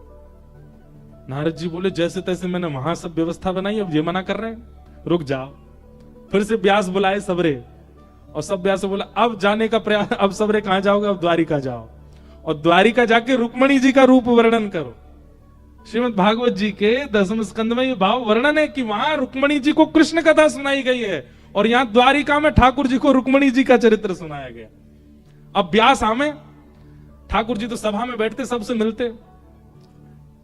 नारद जी बोले जैसे तैसे मैंने वहां सब व्यवस्था बनाई, अब ये मना कर रहे हैं, रुक जाओ। फिर से व्यास बुलाए सबरे, और सब व्यास से बोला अब जाने का प्रयास, अब सबरे कहां जाओगे, अब द्वारिका जाओ, और द्वारिका जाके रुक्मणी जी का रूप वर्णन करो। श्रीमद् भागवत जी के 10वें स्कंद में ये भाव वर्णन है कि वहां रुक्मणी जी को कृष्ण कथा सुनाई गई है, और यहां द्वारिका में ठाकुर जी को रुक्मणी जी का चरित्र सुनाया गया। अब व्यास आमे, ठाकुर जी तो सभा में बैठते, सबसे मिलते,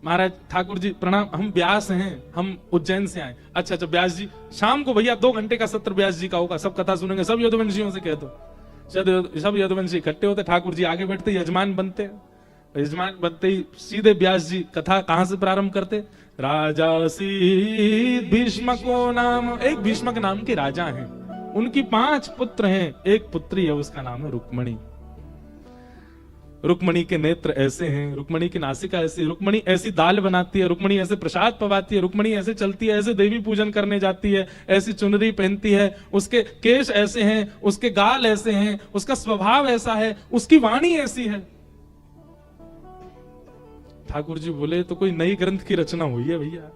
महाराज ठाकुर जी प्रणाम, हम व्यास हैं, हम उज्जैन से आए। अच्छा व्यास जी, शाम को भैया 2 घंटे का सत्र व्यास जी का होगा, सब कथा सुनेंगे, सब यदुवंशियों से कह दो। सब यदुवंशी इकट्ठे होते, ठाकुर जी आगे बैठते, यजमान बनते, यजमान बनते ही सीधे व्यास जी कथा कहां से प्रारंभ करते, राजा भीष्मको नाम, एक भीष्मक नाम के राजा हैं, उनकी 5 पुत्र हैं, एक पुत्री है, उसका नाम है रुक्मणी। रुक्मणी के नेत्र ऐसे हैं, रुक्मणी की नासिका ऐसी, रुक्मणी ऐसी दाल बनाती है, रुक्मणी ऐसे प्रसाद पवाती है, रुक्मणी ऐसे चलती है, ऐसे देवी पूजन करने जाती है, ऐसी चुनरी पहनती है, उसके केश ऐसे हैं, उसके गाल ऐसे हैं, उसका स्वभाव ऐसा है, उसकी वाणी ऐसी है। ठाकुर जी बोले तो कोई नई ग्रंथ की रचना हुई है भैया,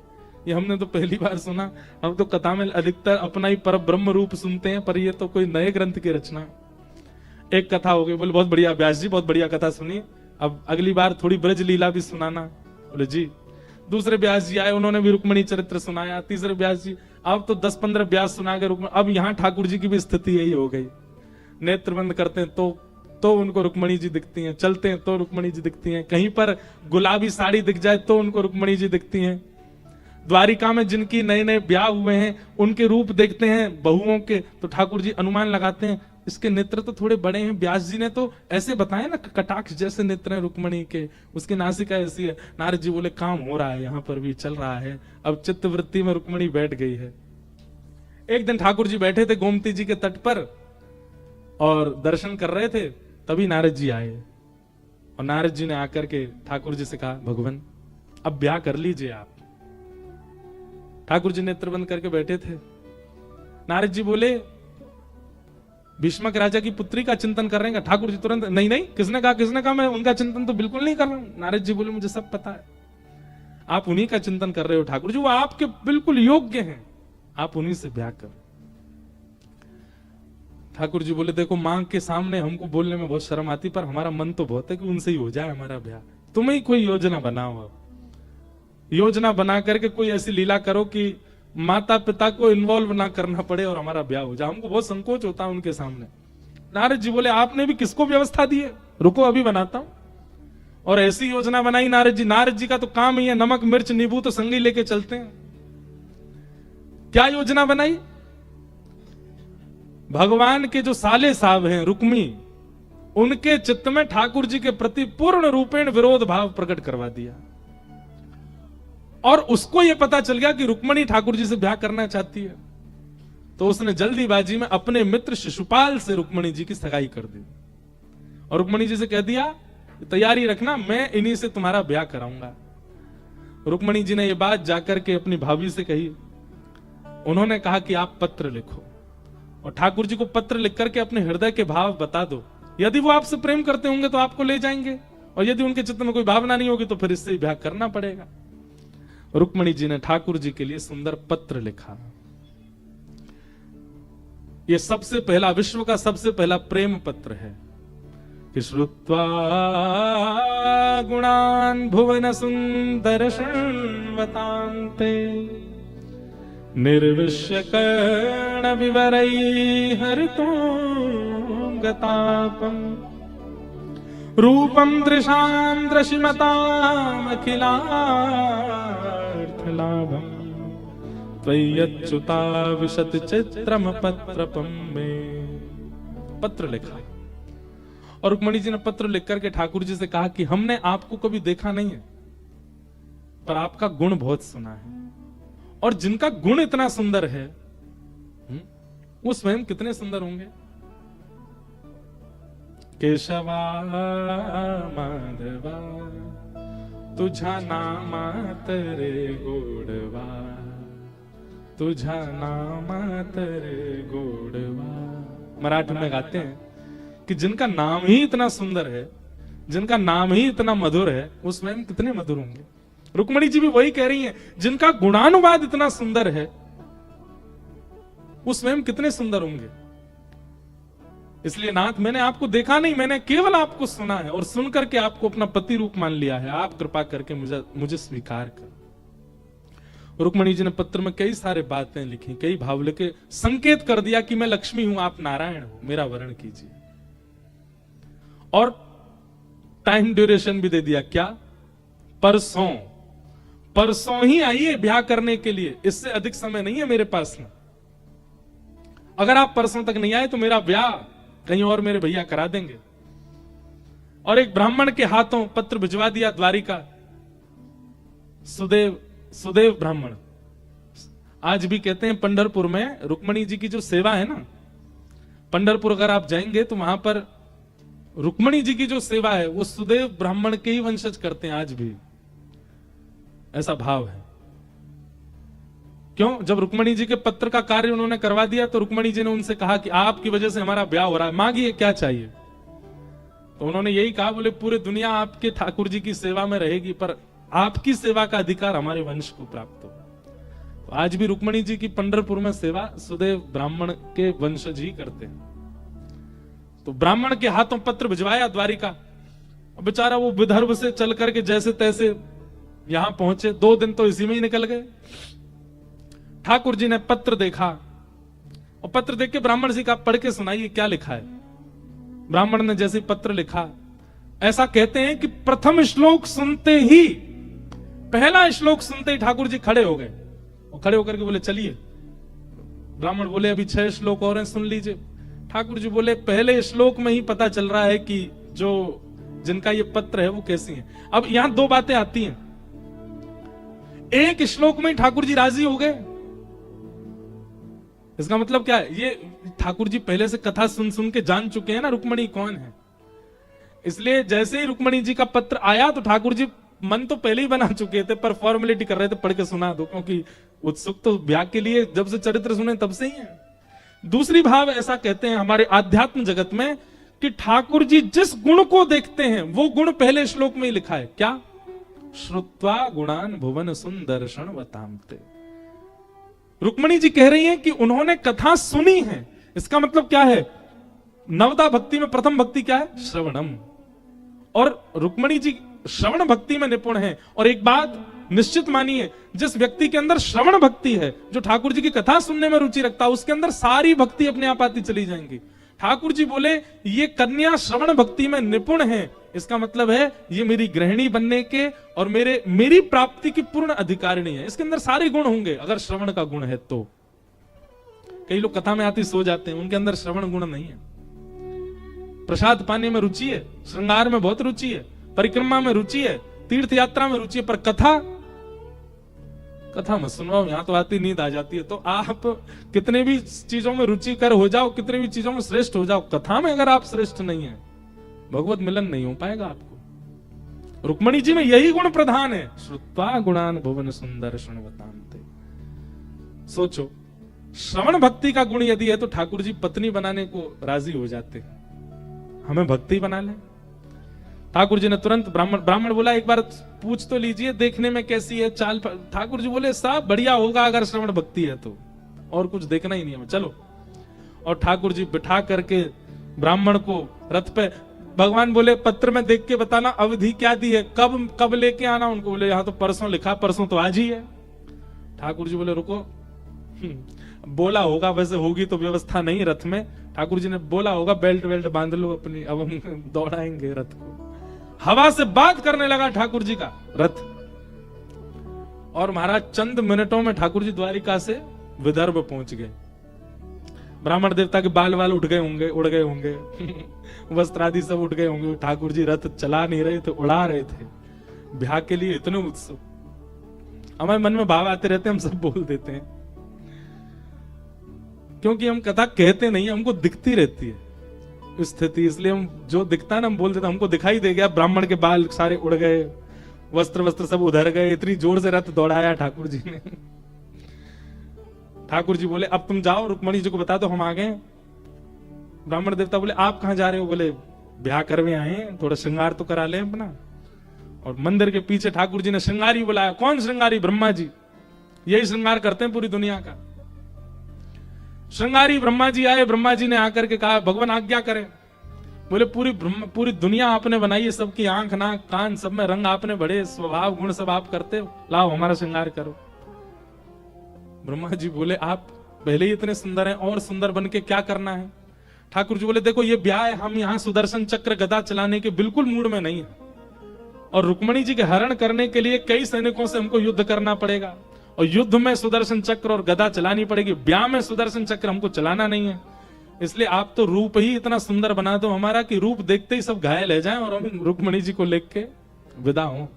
ये हमने तो पहली बार सुना, हम तो कथा में अधिकतर अपना ही पर ब्रह्म रूप सुनते हैं, पर ये तो कोई नए ग्रंथ की रचना। एक कथा हो गई, बोले बहुत बढ़िया व्यास जी, बहुत बढ़िया कथा सुनी, अब अगली बार थोड़ी ब्रज लीला भी सुनाना। बोले जी। दूसरे व्यास जी आए, उन्होंने भी रुक्मणी चरित्र सुनाया। तीसरे व्यास जी, अब तो 10-15 व्यास सुना के रुक्मणी। अब यहाँ ठाकुर जी की भी स्थिति यही हो गई, नेत्र बंद करते हैं तो उनको रुक्मणी जी दिखती हैं, चलते हैं तो रुक्मणी जी दिखती हैं, कहीं पर गुलाबी साड़ी दिख जाए तो उनको रुक्मणी जी दिखती हैं। द्वारिका में जिनकी नए नए ब्याह हुए हैं उनके रूप देखते हैं बहुओं के, तो ठाकुर जी अनुमान लगाते हैं इसके नेत्र तो थोड़े बड़े हैं। व्यास जी ने तो ऐसे बताया ना, कटाक्ष जैसे नेत्र हैं रुक्मणी के, उसकी नासिका ऐसी है। नारद जी बोले काम हो रहा है, यहाँ पर भी चल रहा है। अब चित्त वृत्ति में रुक्मणी बैठ गई है। एक दिन ठाकुर जी बैठे थे गोमती जी के तट पर और दर्शन कर रहे थे, तभी नारद जी आए और नारद जी ने आकर के ठाकुर जी से कहा, भगवान अब ब्याह कर लीजिए आप। ठाकुर जी नेत्र बंद करके बैठे थे। नारद जी बोले भीष्मक राजा की पुत्री का चिंतन कर रहे हैं। ठाकुर जी तुरंत नहीं नहीं, किसने कहा मैं उनका चिंतन तो बिल्कुल नहीं कर रहा हूं। नारद जी बोले मुझे सब पता है, आप उन्हीं का चिंतन कर रहे हो ठाकुर जी, वो आपके बिल्कुल योग्य हैं, आप उन्हीं से ब्याह कर। ठाकुर जी बोले देखो मां के सामने हमको बोलने में बहुत शर्म आती, पर हमारा मन तो बहुत है कि उनसे ही हो जाए हमारा ब्याह। तुम ही कोई योजना बनाओ, योजना बना करके कोई ऐसी लीला करो कि माता पिता को इन्वॉल्व ना करना पड़े और हमारा ब्याह हो जाए। हमको बहुत संकोच होता है उनके सामने। नारद जी बोले आपने भी किसको व्यवस्था दी है, रुको अभी बनाता हूं। और ऐसी योजना बनाई नारद जी। नारद जी का तो काम ही है नमक मिर्च नींबू तो संगी लेके चलते हैं। क्या योजना बनाई? भगवान के जो साले साहब हैं रुक्मी, उनके चित्त में ठाकुर जी के प्रति पूर्ण रूपेण विरोध भाव प्रकट करवा दिया। और उसको यह पता चल गया कि रुक्मणी ठाकुर जी से ब्याह करना चाहती है, तो उसने जल्दीबाजी में अपने मित्र शिशुपाल से रुक्मणी जी की सगाई कर दी और रुक्मणी जी से कह दिया तैयारी रखना, मैं इन्हीं से तुम्हारा ब्याह कराऊंगा। रुक्मणी जी ने यह बात जाकर के अपनी भाभी से कही। उन्होंने कहा कि आप पत्र लिखो और ठाकुर जी को पत्र लिख करके अपने हृदय के भाव बता दो। यदि वो आपसे प्रेम करते होंगे तो आपको ले जाएंगे, और यदि उनके चित्त में कोई भावना नहीं होगी तो फिर इससे ब्याह करना पड़ेगा। रुक्मणी जी ने ठाकुर जी के लिए सुंदर पत्र लिखा। यह सबसे पहला, विश्व का सबसे पहला प्रेम पत्र है कि श्रुत्वा गुणान भुवन सुंदर शृण्वतान्ते निर्विश्य कर्ण विवरै हरितो गतापम रूपम दृशां दृशिमताम् अखिलार्थलाभम् त्वय्यच्युता विशत चित्रम पत्रपम में। पत्र लिखा और रुक्मणी जी ने पत्र लिख करके ठाकुर जी से कहा कि हमने आपको कभी देखा नहीं है, पर आपका गुण बहुत सुना है, और जिनका गुण इतना सुंदर है वो स्वयं कितने सुंदर होंगे। केशवा माधवा तुझा नामा तरे गोडवा, तुझा नामा तरे गोडवा। मराठी में गाते हैं कि जिनका नाम ही इतना सुंदर है, जिनका नाम ही इतना मधुर है, वो स्वयं कितने मधुर होंगे। रुक्मणी जी भी वही कह रही हैं, जिनका गुणानुवाद इतना सुंदर है वो स्वयं कितने सुंदर होंगे। इसलिए नाथ मैंने आपको देखा नहीं, मैंने केवल आपको सुना है और सुनकर के आपको अपना पति रूप मान लिया है। आप कृपा करके मुझे स्वीकार कर। रुक्मणी जी ने पत्र में कई सारे बातें लिखी, कई भाव लिखे, संकेत कर दिया कि मैं लक्ष्मी हूं, आप नारायण हो, मेरा वर्ण कीजिए। और टाइम ड्यूरेशन भी दे दिया, क्या परसों ही आइए ब्याह करने के लिए, इससे अधिक समय नहीं है मेरे पास में। अगर आप परसों तक नहीं आए तो मेरा ब्याह कहीं और मेरे भैया करा देंगे। और एक ब्राह्मण के हाथों पत्र भिजवा दिया द्वारिका, सुदेव ब्राह्मण। आज भी कहते हैं पंढरपुर में रुक्मणी जी की जो सेवा है ना, पंढरपुर अगर आप जाएंगे तो वहां पर रुक्मणी जी की जो सेवा है वो सुदेव ब्राह्मण के ही वंशज करते हैं। आज भी ऐसा भाव है। क्यों? जब रुक्मणी जी के पत्र का कार्य उन्होंने करवा दिया तो रुक्मणी जी ने उनसे कहा कि आपकी वजह से हमारा ब्याह हो रहा है, मांगिए क्या चाहिए। तो उन्होंने यही कहा, बोले पूरे दुनिया आपके ठाकुर जी की सेवा में रहेगी, पर आपकी सेवा का अधिकार हमारे वंश को प्राप्त हो। तो आज भी रुक्मणी जी की पंढरपुर में सेवा सुदेव ब्राह्मण के वंशज ही करते हैं। तो ब्राह्मण के हाथों पत्र भिजवाया द्वारिका। बेचारा वो विदर्भ से चल करके जैसे तैसे यहां पहुंचे, 2 दिन तो इसी में ही निकल गए। ठाकुर जी ने पत्र देखा और पत्र देख के ब्राह्मण जी का पढ़ के सुनाइए क्या लिखा है। ब्राह्मण ने जैसे पत्र लिखा, ऐसा कहते हैं कि प्रथम श्लोक सुनते ही, पहला श्लोक सुनते ही ठाकुर जी खड़े हो गए और खड़े होकर के बोले चलिए। ब्राह्मण बोले अभी 6 श्लोक और हैं, सुन लीजिए। ठाकुर जी बोले पहले श्लोक में ही पता चल रहा है कि जो जिनका ये पत्र है वो कैसी हैं। अब यहां 2 बातें आती हैं। एक श्लोक में ठाकुर जी राजी हो गए, इसका मतलब क्या है? ये ठाकुर जी पहले से कथा सुन सुन के जान चुके हैं ना रुक्मणी कौन है। इसलिए जैसे ही रुक्मणी जी का पत्र आया तो ठाकुर जी मन तो पहले ही बना चुके थे, पर फॉर्मेलिटी कर रहे थे, पढ़ के सुना दो, क्योंकि उत्सुक तो ब्याह के लिए जब से चरित्र सुने तब से ही है। दूसरी भाव ऐसा कहते हैं हमारे आध्यात्म जगत में कि ठाकुर जी जिस गुण को देखते हैं वो गुण पहले श्लोक में ही लिखा है। क्या? श्रुत्वा गुणान भुवन सुंदर्शन वतामते। रुक्मणी जी कह रही हैं कि उन्होंने कथा सुनी है। इसका मतलब क्या है? नवदा भक्ति में प्रथम भक्ति क्या है? श्रवणम। और रुक्मणी जी श्रवण भक्ति में निपुण है। और एक बात निश्चित मानिए, जिस व्यक्ति के अंदर श्रवण भक्ति है, जो ठाकुर जी की कथा सुनने में रुचि रखता है, उसके अंदर सारी भक्ति अपने आप आती चली जाएंगी। ठाकुर जी बोले ये कन्या श्रवण भक्ति में निपुण है, इसका मतलब है ये मेरी गृहिणी बनने के और मेरी प्राप्ति की पूर्ण अधिकारिणी है। इसके अंदर सारे गुण होंगे अगर श्रवण का गुण है तो। कई लोग कथा में आते सो जाते हैं, उनके अंदर श्रवण गुण नहीं है। प्रसाद पाने में रुचि है, श्रृंगार में बहुत रुचि है, परिक्रमा में रुचि है, तीर्थ यात्रा में रुचि है, पर कथा मत सुनो, यहां तो आती नींद आ जाती है। तो आप कितने भी चीजों में रुचिकर हो जाओ, कितने भी चीजों में श्रेष्ठ हो जाओ, कथा में अगर आप श्रेष्ठ नहीं है, भगवत मिलन नहीं हो पाएगा आपको। रुक्मणी जी में यही गुण प्रधान है, श्रुत्वा गुणान भुवन सुंदर शृण्वतान्ते। सोचो, श्रवण भक्ति का गुण यदि है तो ठाकुर जी पत्नी बनाने को राजी हो जाते, हमें भक्ति बना ले। ठाकुर जी ने तुरंत ब्राह्मण बोला एक बार पूछ तो लीजिए, देखने में कैसी है चाल। ठाकुर जी बोले सब बढ़िया होगा अगर श्रवण भक्ति है तो, और कुछ देखना ही नहीं है, चलो। और ठाकुर जी बिठा करके ब्राह्मण को रथ पे, भगवान बोले पत्र में देख के बताना अवधि क्या दी है, कब लेके आना। उनको बोले यहाँ तो परसों लिखा, परसों तो आज ही है। ठाकुर जी बोले रुको, बोला होगा, वैसे होगी तो व्यवस्था नहीं रथ में। ठाकुर जी ने बोला होगा बेल्ट बांध लो अपनी, अब हम दौड़ाएंगे रथ को। हवा से बात करने लगा ठाकुर जी का रथ, और महाराज चंद मिनटों में ठाकुर जी द्वारिका से विदर्भ पहुंच गए। ब्राह्मण देवता के बाल उड़ गए होंगे वस्त्र आदि सब उठ गए होंगे। ठाकुर जी रथ चला नहीं रहे थे, उड़ा रहे थे। ब्याह के लिए इतने उत्सुक, हमारे मन में भाव आते रहते, हम सब बोल देते हैं, क्योंकि हम कथा कहते नहीं, हमको दिखती रहती है स्थिति, इसलिए हम जो दिखता है ना हम बोल देते। हमको दिखाई दे गया ब्राह्मण के बाल सारे उड़ गए, वस्त्र सब उधर गए, इतनी जोर से रथ दौड़ाया ठाकुर जी ने। ठाकुर जी बोले अब तुम जाओ, रुक्मणी जी को बता दो हम आ गए। ब्राह्मण देवता बोले आप कहां जा रहे हो? बोले ब्याह करवे आए, थोड़ा श्रृंगार तो करा ले अपना। और मंदिर के पीछे ठाकुर जी ने श्रृंगारी बुलाया। कौन श्रृंगारी? ब्रह्मा जी, यही श्रृंगार करते हैं पूरी दुनिया का। श्रृंगारी ब्रह्मा जी आए। ब्रह्मा जी ने आकर के कहा भगवान आज्ञा करें। बोले पूरी दुनिया आपने बनाई है, सबकी आंख नाक कान सब में रंग आपने बड़े, स्वभाव गुण सब आप करते हो, लाओ हमारा श्रृंगार करो। ब्रह्मा जी बोले आप पहले ही इतने सुंदर हैं, और सुंदर बन के क्या करना है? ठाकुर जी बोले देखो ये ब्याह है, हम यहाँ सुदर्शन चक्र गदा चलाने के बिल्कुल मूड में नहीं है, और रुक्मणी जी के हरण करने के लिए कई सैनिकों से हमको युद्ध करना पड़ेगा, और युद्ध में सुदर्शन चक्र और गदा चलानी पड़ेगी। ब्याह में सुदर्शन चक्र हमको चलाना नहीं है, इसलिए आप तो रूप ही इतना सुंदर बना दो हमारा कि रूप देखते ही सब घायल हो जाएं और हम रुक्मणी जी को लेके विदा हो।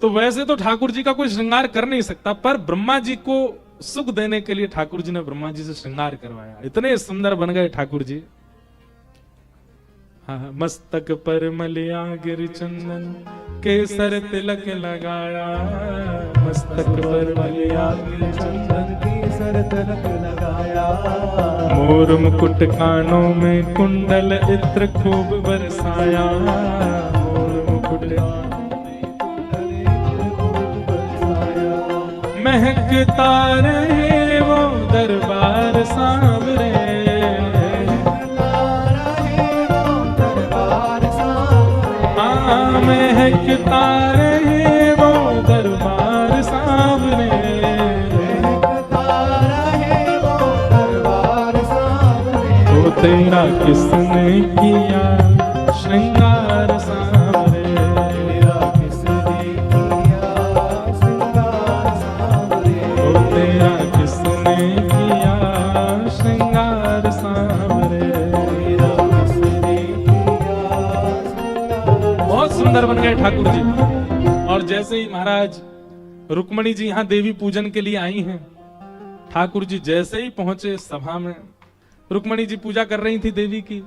तो वैसे तो ठाकुर जी का कोई श्रृंगार कर नहीं सकता, पर ब्रह्मा जी को सुख देने के लिए ठाकुर जी ने ब्रह्मा जी से श्रृंगार करवाया। इतने सुंदर बन गए ठाकुर जी। हाँ, मस्तक पर मलिया गिर चंदन, केसर तिलक लगाया। मस्तक पर मलिया गिर चंदन, केसर तिलक लगाया। मोर मुकुट कानों में कुंडल इत्र खूब बरसाया। मोर मुकुट महकता रहे वो दरबार सांवरे। महकता रहे वो दरबार सामने। तो तेरा किसने किया श्रृंगार सांवरे, तेरा किसने किया श्रृंगार सांवरे, ओ तेरा किसने किया श्रृंगार सांवरे। तेरा किसने किया श्रृंगार। बहुत सुंदर बन गए ठाकुर जी। और जैसे ही महाराज रुक्मणी जी यहाँ देवी पूजन के लिए आई हैं, ठाकुर जी जैसे ही पहुंचे सभा में, रुक्मणी जी पूजा कर रही थी देवी की।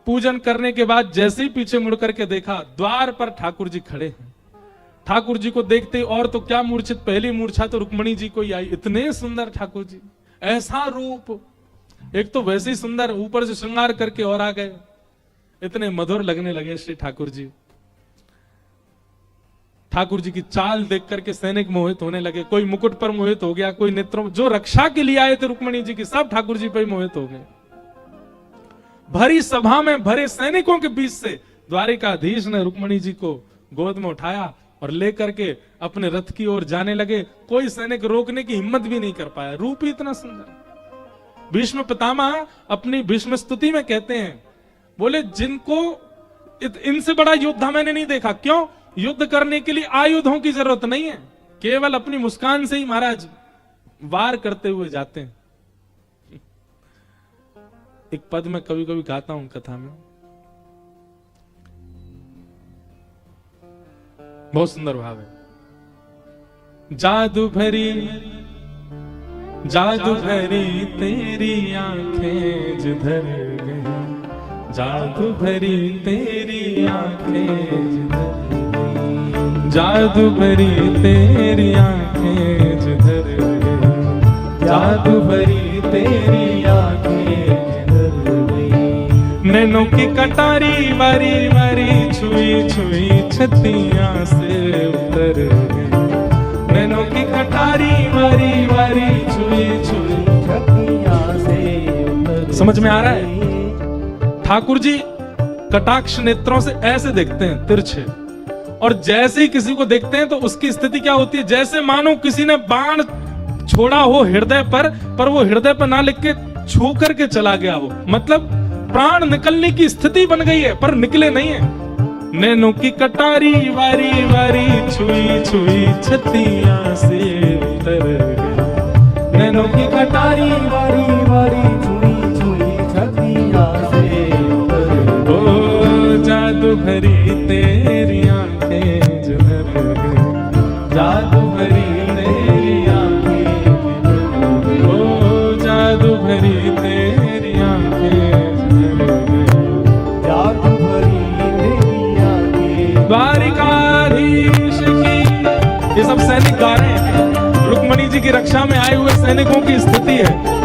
पूजन करने के बाद जैसे ही पीछे मुड़ करके देखा, द्वार पर ठाकुर जी खड़े हैं। ठाकुर जी को देखते और तो क्या मूर्छित, पहली मूर्छा तो रुक्मणी जी को ही आई। इतने सुंदर ठाकुर जी, ऐसा रूप, एक तो वैसे ही सुंदर, ऊपर से श्रृंगार करके और आ गए। इतने मधुर लगने लगे श्री ठाकुर जी। ठाकुर जी की चाल देख करके सैनिक मोहित होने लगे। कोई मुकुट पर मोहित हो गया, कोई नेत्रों, जो रक्षा के लिए आए थे रुक्मणी जी की, सब ठाकुर जी पर मोहित हो गए। भरी सभा में भरे सैनिकों के बीच से द्वारिकाधीश ने रुक्मणी जी को गोद में उठाया और लेकर के अपने रथ की ओर जाने लगे। कोई सैनिक रोकने की हिम्मत भी नहीं कर पाया, रूप ही इतना सुंदर। भीष्म पितामह अपनी भीष्म स्तुति में कहते हैं, बोले जिनको इनसे बड़ा योद्धा मैंने नहीं देखा। क्यों? युद्ध करने के लिए आयुधों की जरूरत नहीं है, केवल अपनी मुस्कान से ही महाराज वार करते हुए जाते हैं। एक पद में कभी कभी गाता हूं कथा में, बहुत सुंदर भाव है। जादू भरी तेरी आंखें जिधर गई, जादू भरी तेरी आंखें जिधर गई, जादू भरी तेरी आंखें जिधर गई, जादू भरी तेरी आंखें जिधर गई। नैनों की कटारी वारी वारी छुई छुई छतियां से उतर गई, नैनों की कटारी वारी वारी छुई छुई छतियां से उतर। समझ में आ रहा है? ठाकुर जी कटाक्ष नेत्रों से ऐसे देखते हैं तिरछे, और जैसे ही किसी को देखते हैं तो उसकी स्थिति क्या होती है, जैसे मानो किसी ने बाण छोड़ा हो हृदय पर वो हृदय पर ना लिख के छू करके चला गया हो। मतलब प्राण निकलने की स्थिति बन गई है पर निकले नहीं है। नैनों की कटारी वारी वारी छुई छुई छतियां से उतर गई, नैनों की कटारी वारी वारी छुई छुई छतियां से उतर गई। ओ जादू भरी तेरी आंखें जिधर गई, जादू भरी तेरी आंखें जिधर गई। ओ जादू भरी तेरी आंखें जिधर गई, जादू भरी तेरी आंखें। द्वारिकाधीश की, ये सब सैनिक गा रहे हैं, रुक्मणी जी की रक्षा में आए हुए सैनिकों की स्थिति है।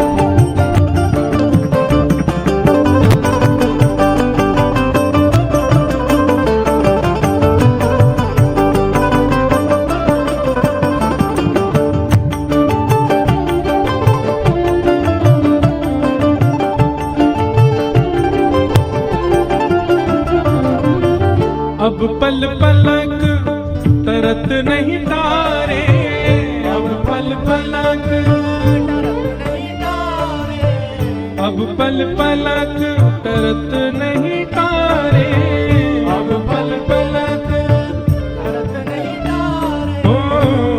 अब पल पलक तरत नहीं तारे, अब पल पलक, अब पल पलक तरत नहीं तारे, अब पल पलक तरत नहीं तारे, ओ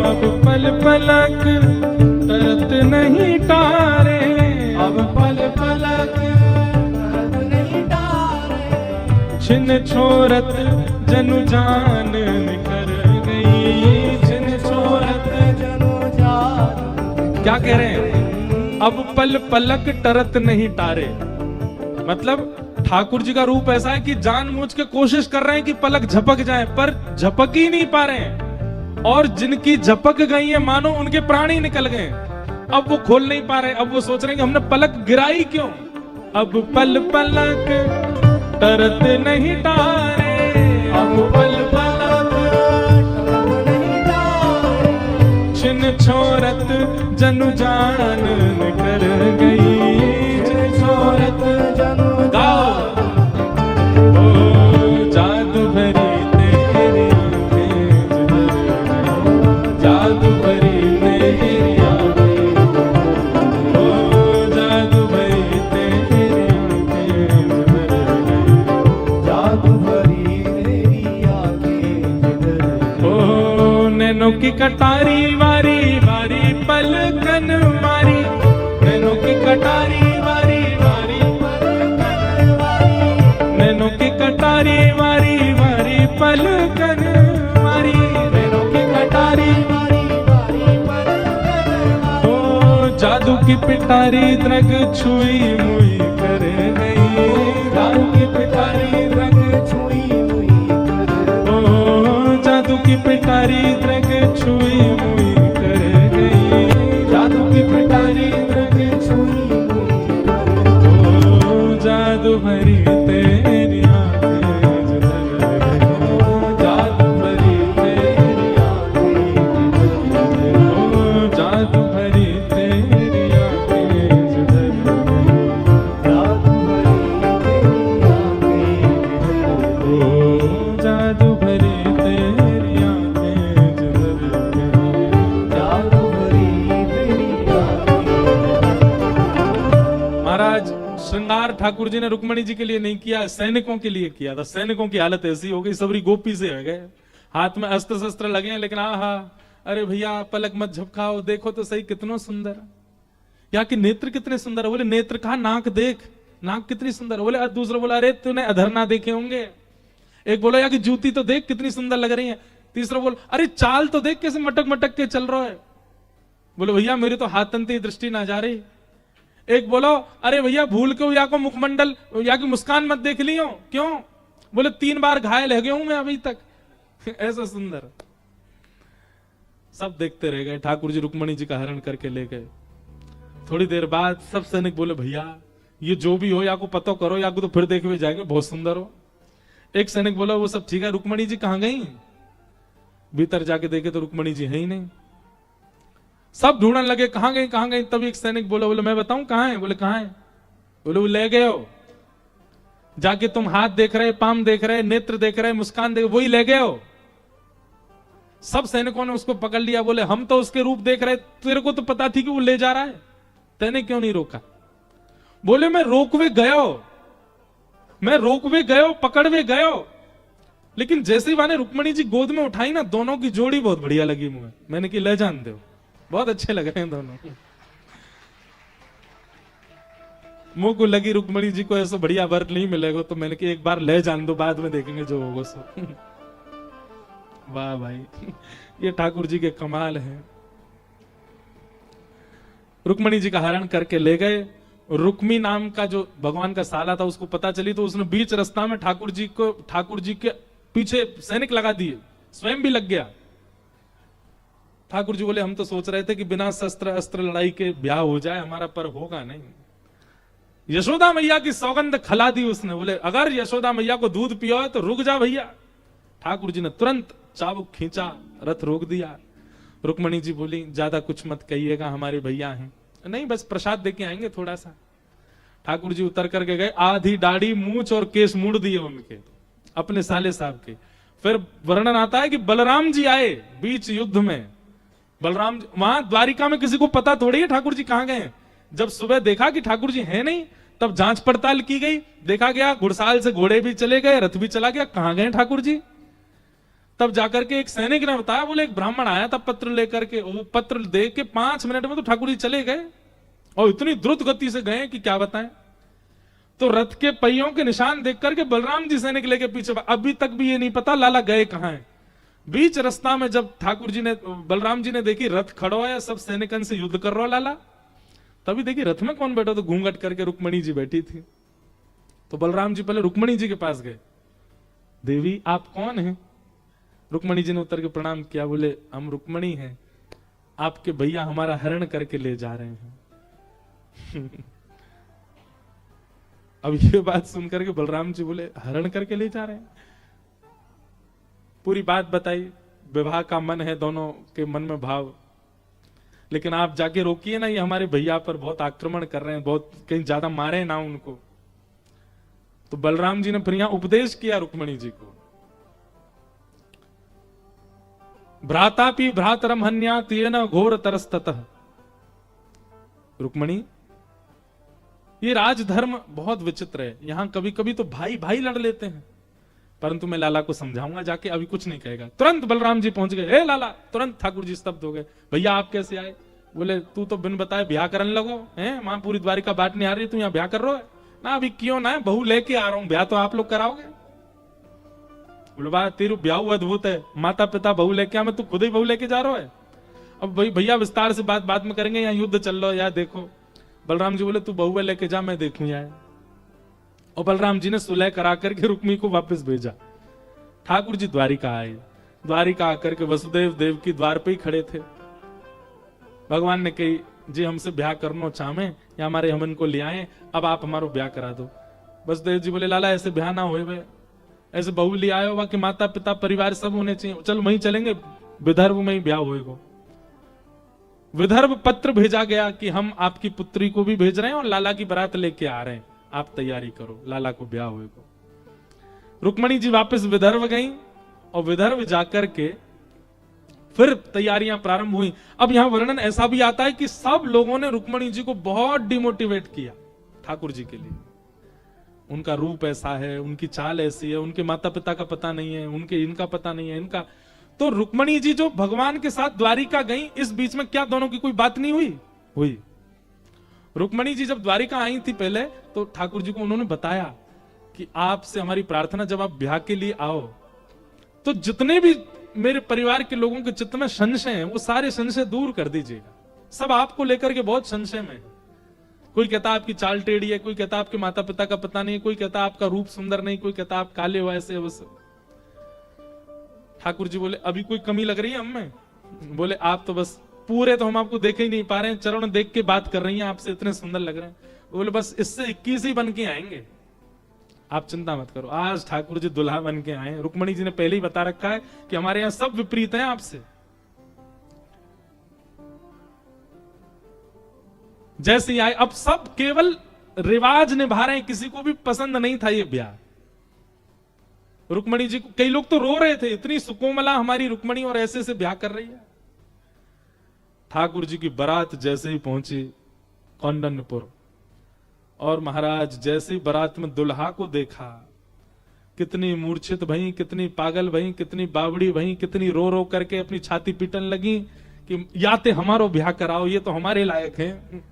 अब पल पलक तरत नहीं तारे, अब पल पलक तरत नहीं तारे। छिन छोरत जनु जान निकर गई, छिन छोरत जनु जान। क्या कह रहे हैं? अब पल पलक टरत नहीं तारे, मतलब ठाकुर जी का रूप ऐसा है कि जानबूझ के कोशिश कर रहे हैं कि पलक झपक जाए, पर झपक ही नहीं पा रहे हैं। और जिनकी झपक गई है मानो उनके प्राण ही निकल गए, अब वो खोल नहीं पा रहे। अब वो सोच रहे हैं कि हमने पलक गिराई क्यों। अब पल पलक तरत नहीं तारे, अब पल पलक तरत नहीं तारे। छिन छोरत जनु जान निकर गई, छिन छोरत जनु गाओ। ओ जादू भरी तेरी आंखें जिधर गई, जादू भरी तेरी आंखें, ओ जादू भरी तेरी नैनों की कटारी वारी वारी पलकन मारी, नैनों की कटारी वारी वारी पलकन मारी, नैनों की कटारी वारी वारी पलकन मारी, नैनों की कटारी वारी वारी पलकन मारी। ओ जादू की पिटारी द्रग छुई मुई कर गई, जादू की पिटारी द्रग छुई मुई कर, ओ जादू की पिटारी द्रग छुई मुई कर गई, जादू की पिटारी द्रग छुई मुई कर, ओ जादू भरी तेरी आंखें जुदर गई, जादू भरी तेरी आंखें जुदर गई, ओ जादू भरी तेरी आंखें जुदर गई, जादू भरी तेरी आंखें जुदर गई, जादू भरी तेरी आंखें। महाराज श्रृंगार ठाकुर जी ने रुक्मणी जी के लिए नहीं किया, सैनिकों के लिए किया था। सैनिकों की हालत ऐसी हो गई, सबरी गोपी से हो गए, हाथ में अस्त्र शस्त्र लगे हैं, लेकिन आहा, अरे भैया पलक मत झपकाओ, देखो तो सही कितना सुंदर, यहाँ के नेत्र कितने सुंदर है। बोले नेत्र कहा, नाक देख, नाक कितनी सुंदर। बोले दूसरा बोला, अरे तूने अधर ना देखे होंगे। एक बोला, यहाँ की जूती तो देख कितनी सुंदर लग रही है। तीसरा बोल, अरे चाल तो देख कैसे मटक मटक के चल रहा है। बोले भैया मेरी तो हाथ तंती दृष्टि ना जा रही। एक बोलो, अरे भैया भूल के या को मुखमंडल या की मुस्कान मत देख लियो, क्यों? बोले 3 बार घायल हो गया हूं मैं अभी तक। ऐसा सुंदर सब देखते रह गए। ठाकुर जी रुक्मणी जी का हरण करके ले गए। थोड़ी देर बाद सब सैनिक बोले, भैया ये जो भी हो, या को पता करो, या को तो फिर देखे हुए जाएंगे, बहुत सुंदर हो। एक सैनिक बोला, वो सब ठीक है, रुक्मणी जी कहां गई? भीतर जाके देखे तो रुक्मणी जी है ही नहीं। सब ढूंढने लगे, कहां गई कहां गई। तब एक सैनिक बोला, बोले मैं बताऊं कहां है? बोले कहां है? बोले वो ले गए हो, जाके तुम हाथ देख रहे, पाम देख रहे, नेत्र देख रहे, मुस्कान देख, वही ले गए हो। सब सैनिकों ने उसको पकड़ लिया। बोले हम तो उसके रूप देख रहे, तेरे को तो पता थी कि वो ले जा रहा है, तेने क्यों नहीं रोका? बोले मैं रोकवे गयो, मैं रोकवे गयो, पकड़वे गयो, लेकिन जैसे ही मैंने रुक्मणी जी गोद में उठाई ना, दोनों की जोड़ी बहुत बढ़िया लगी मुझे। मैंने कि ले जान दो, बहुत अच्छे लग रहे हैं दोनों। मुंह को लगी रुक्मणी जी को ऐसा बढ़िया वर नहीं मिलेगा, तो मैंने कि एक बार ले जान दो, बाद में देखेंगे जो होगा सो। वाह भाई, ये ठाकुर जी के कमाल है। रुक्मणी जी का हरण करके ले गए। रुक्मी नाम का जो भगवान का साला था, उसको पता चली तो उसने बीच रास्ता में ठाकुर जी के पीछे सैनिक लगा दिए, स्वयं भी लग गया। ठाकुर जी बोले, हम तो सोच रहे थे कि बिना शस्त्र अस्त्र लड़ाई के ब्याह हो जाए हमारा, पर होगा नहीं। यशोदा मैया की सौगंध खिला दी उसने। बोले अगर यशोदा मैया को दूध पियो है तो रुक जा भैया। ठाकुर जी ने तुरंत चाबुक खींचा, रथ रोक दिया। रुक्मणी जी बोली, ज्यादा कुछ मत कहिएगा, हमारे भैया हैं। नहीं, बस प्रसाद देके आएंगे थोड़ा सा। ठाकुर जी उतर करके गए, आधी दाढ़ी मूंछ और केस मुड़ दिए उनके, अपने साले साहब के। फिर वर्णन आता है कि बलराम जी आए बीच युद्ध में। बलराम वहां द्वारिका में किसी को पता थोड़ी है ठाकुर जी कहां गए। जब सुबह देखा कि ठाकुर जी है नहीं, तब जांच पड़ताल की गई, देखा गया घुड़साल से घोड़े भी चले गए, रथ भी चला गया, कहां गए ठाकुर जी। तब जाकर के एक सैनिक ने बताया, बोले एक ब्राह्मण आया था पत्र लेकर के, वो पत्र दे के 5 मिनट में तो ठाकुर जी चले गए, और इतनी द्रुत गति से गए कि क्या बताएं। तो रथ के पहियों के निशान देख करके बलराम जी सैनिक लेके पीछे, अभी तक भी ये नहीं पता लाला गए कहां हैं। बीच रास्ता में जब ठाकुर जी ने, बलराम जी ने देखी रथ खड़ो है, सब सैनिकन से युद्ध कर रहा लाला, तभी देखी रथ में कौन बैठा, तो घूंघट करके रुक्मणी जी बैठी थी। तो बलराम जी पहले रुक्मणी जी के पास गए, देवी आप कौन हैं? रुक्मणी जी ने उतर के प्रणाम किया। बोले हम रुक्मणी हैं, आपके भैया हमारा हरण करके ले जा रहे हैं। अब ये बात सुनकर के बलराम जी बोले, हरण करके ले जा रहे हैं? पूरी बात बताई, विवाह का मन है दोनों के मन में भाव, लेकिन आप जाके रोकिए ना, ये हमारे भैया पर बहुत आक्रमण कर रहे हैं, बहुत कहीं ज्यादा मारे ना उनको। तो बलराम जी ने फिर यहां उपदेश किया रुक्मणी जी को, भ्रातापि भ्रातरम हन्या तेन घोर तरस्ततः। रुक्मणी, ये राजधर्म बहुत विचित्र है, यहां कभी कभी तो भाई भाई लड़ लेते हैं, परंतु मैं लाला को समझाऊंगा जाके, अभी कुछ नहीं कहेगा। तुरंत बलराम जी पहुंच गए। हे लाला, तुरंत ठाकुर जी स्तब्ध हो गए। भैया आप कैसे आए? बोले तू तो बिन बताए ब्याह करने लगो हैं, मां पूरी द्वारिका बाट नहीं आ रही, तू यहाँ ब्याह कर रहा है ना? अभी क्यों ना, बहू लेके आ रहा हूं, ब्याह तो आप लोग कराओगे। बोले वाह तेरू ब्याह अद्भुत है, माता पिता बहू लेके आ, मैं तू खुद ही बहू लेके जा रहा है। अब भाई भैया विस्तार से बात बाद में करेंगे, यहाँ युद्ध चल रहा है यार देखो। बलराम जी बोले तू बहू लेके जा, मैं देखूं यार। और बलराम जी ने सुलह करा करके रुक्मी को वापस भेजा। ठाकुर जी द्वारिका आए। द्वारिका आकर के वसुदेव देव की द्वार पे ही खड़े थे। भगवान ने कही जी हमसे ब्याह करना चाहे या हमारे हमन को ले आए, अब आप हमारो ब्याह करा दो। वसुदेव जी बोले लाला ऐसे ब्याह ना होए, ऐसे बहू ले आए हो कि माता पिता परिवार सब होने चाहिए, चल वहीं चलेंगे, विदर्भ में ही ब्याह होएगा। विदर्भ पत्र भेजा गया कि हम आपकी पुत्री को भी भेज रहे हैं और लाला की बारात लेके आ रहे हैं, आप तैयारी करो, लाला को ब्याह होएगा। रुक्मणी जी वापस विदर्भ गई और विदर्भ जाकर के फिर तैयारियां प्रारंभ हुई। अब यहां वर्णन ऐसा भी आता है कि सब लोगों ने रुक्मणी जी को बहुत डिमोटिवेट किया ठाकुर जी के लिए। उनका रूप ऐसा है, उनकी चाल ऐसी है, उनके माता पिता का पता नहीं है, उनके इनका पता नहीं है, इनका। तो रुक्मणी जी जो भगवान के साथ द्वारिका गई, इस बीच में क्या दोनों की कोई बात नहीं हुई? रुक्मणी जी जब द्वारिका आई थी पहले, तो ठाकुर जी को उन्होंने बताया कि आपसे हमारी प्रार्थना, जब आप ब्याह के लिए आओ तो जितने भी मेरे परिवार के लोगों के चित्त में संशय हैं, वो सारे संशय दूर कर दीजिएगा। सब आपको लेकर के बहुत संशय में है। कोई कहता आपकी चाल टेढ़ी है, कोई कहता आपके माता पिता का पता नहीं, कोई कहता आपका रूप सुंदर नहीं, कोई कहता आप काले हो ऐसे वैसे। ठाकुर जी बोले अभी कोई कमी लग रही है हमें? बोले आप तो बस पूरे, तो हम आपको देख ही नहीं पा रहे हैं, चरण देख के बात कर रही हैं, आपसे इतने सुंदर लग रहे हैं। बोले बस इससे 21 ही बन के आएंगे, आप चिंता मत करो। आज ठाकुर जी दुल्हा बन के आए। रुक्मणी जी ने पहले ही बता रखा है कि हमारे यहां सब विपरीत हैं आपसे। जैसे ही आए, अब सब केवल रिवाज निभा रहे हैं, किसी को भी पसंद नहीं था ये ब्याह। रुक्मणी जी को कई लोग तो रो रहे थे, इतनी सुकोमला हमारी रुक्मणी और ऐसे से ब्याह कर रही है। ठाकुर जी की बारात जैसे ही पहुंची कौंडन्यपुर, और महाराज जैसे ही बारात में दुल्हा को देखा, कितनी मूर्छित भई, कितनी पागल भई, कितनी बावड़ी भई, कितनी रो रो करके अपनी छाती पीटन लगी कि या ते हमारो ब्याह कराओ, ये तो हमारे लायक हैं।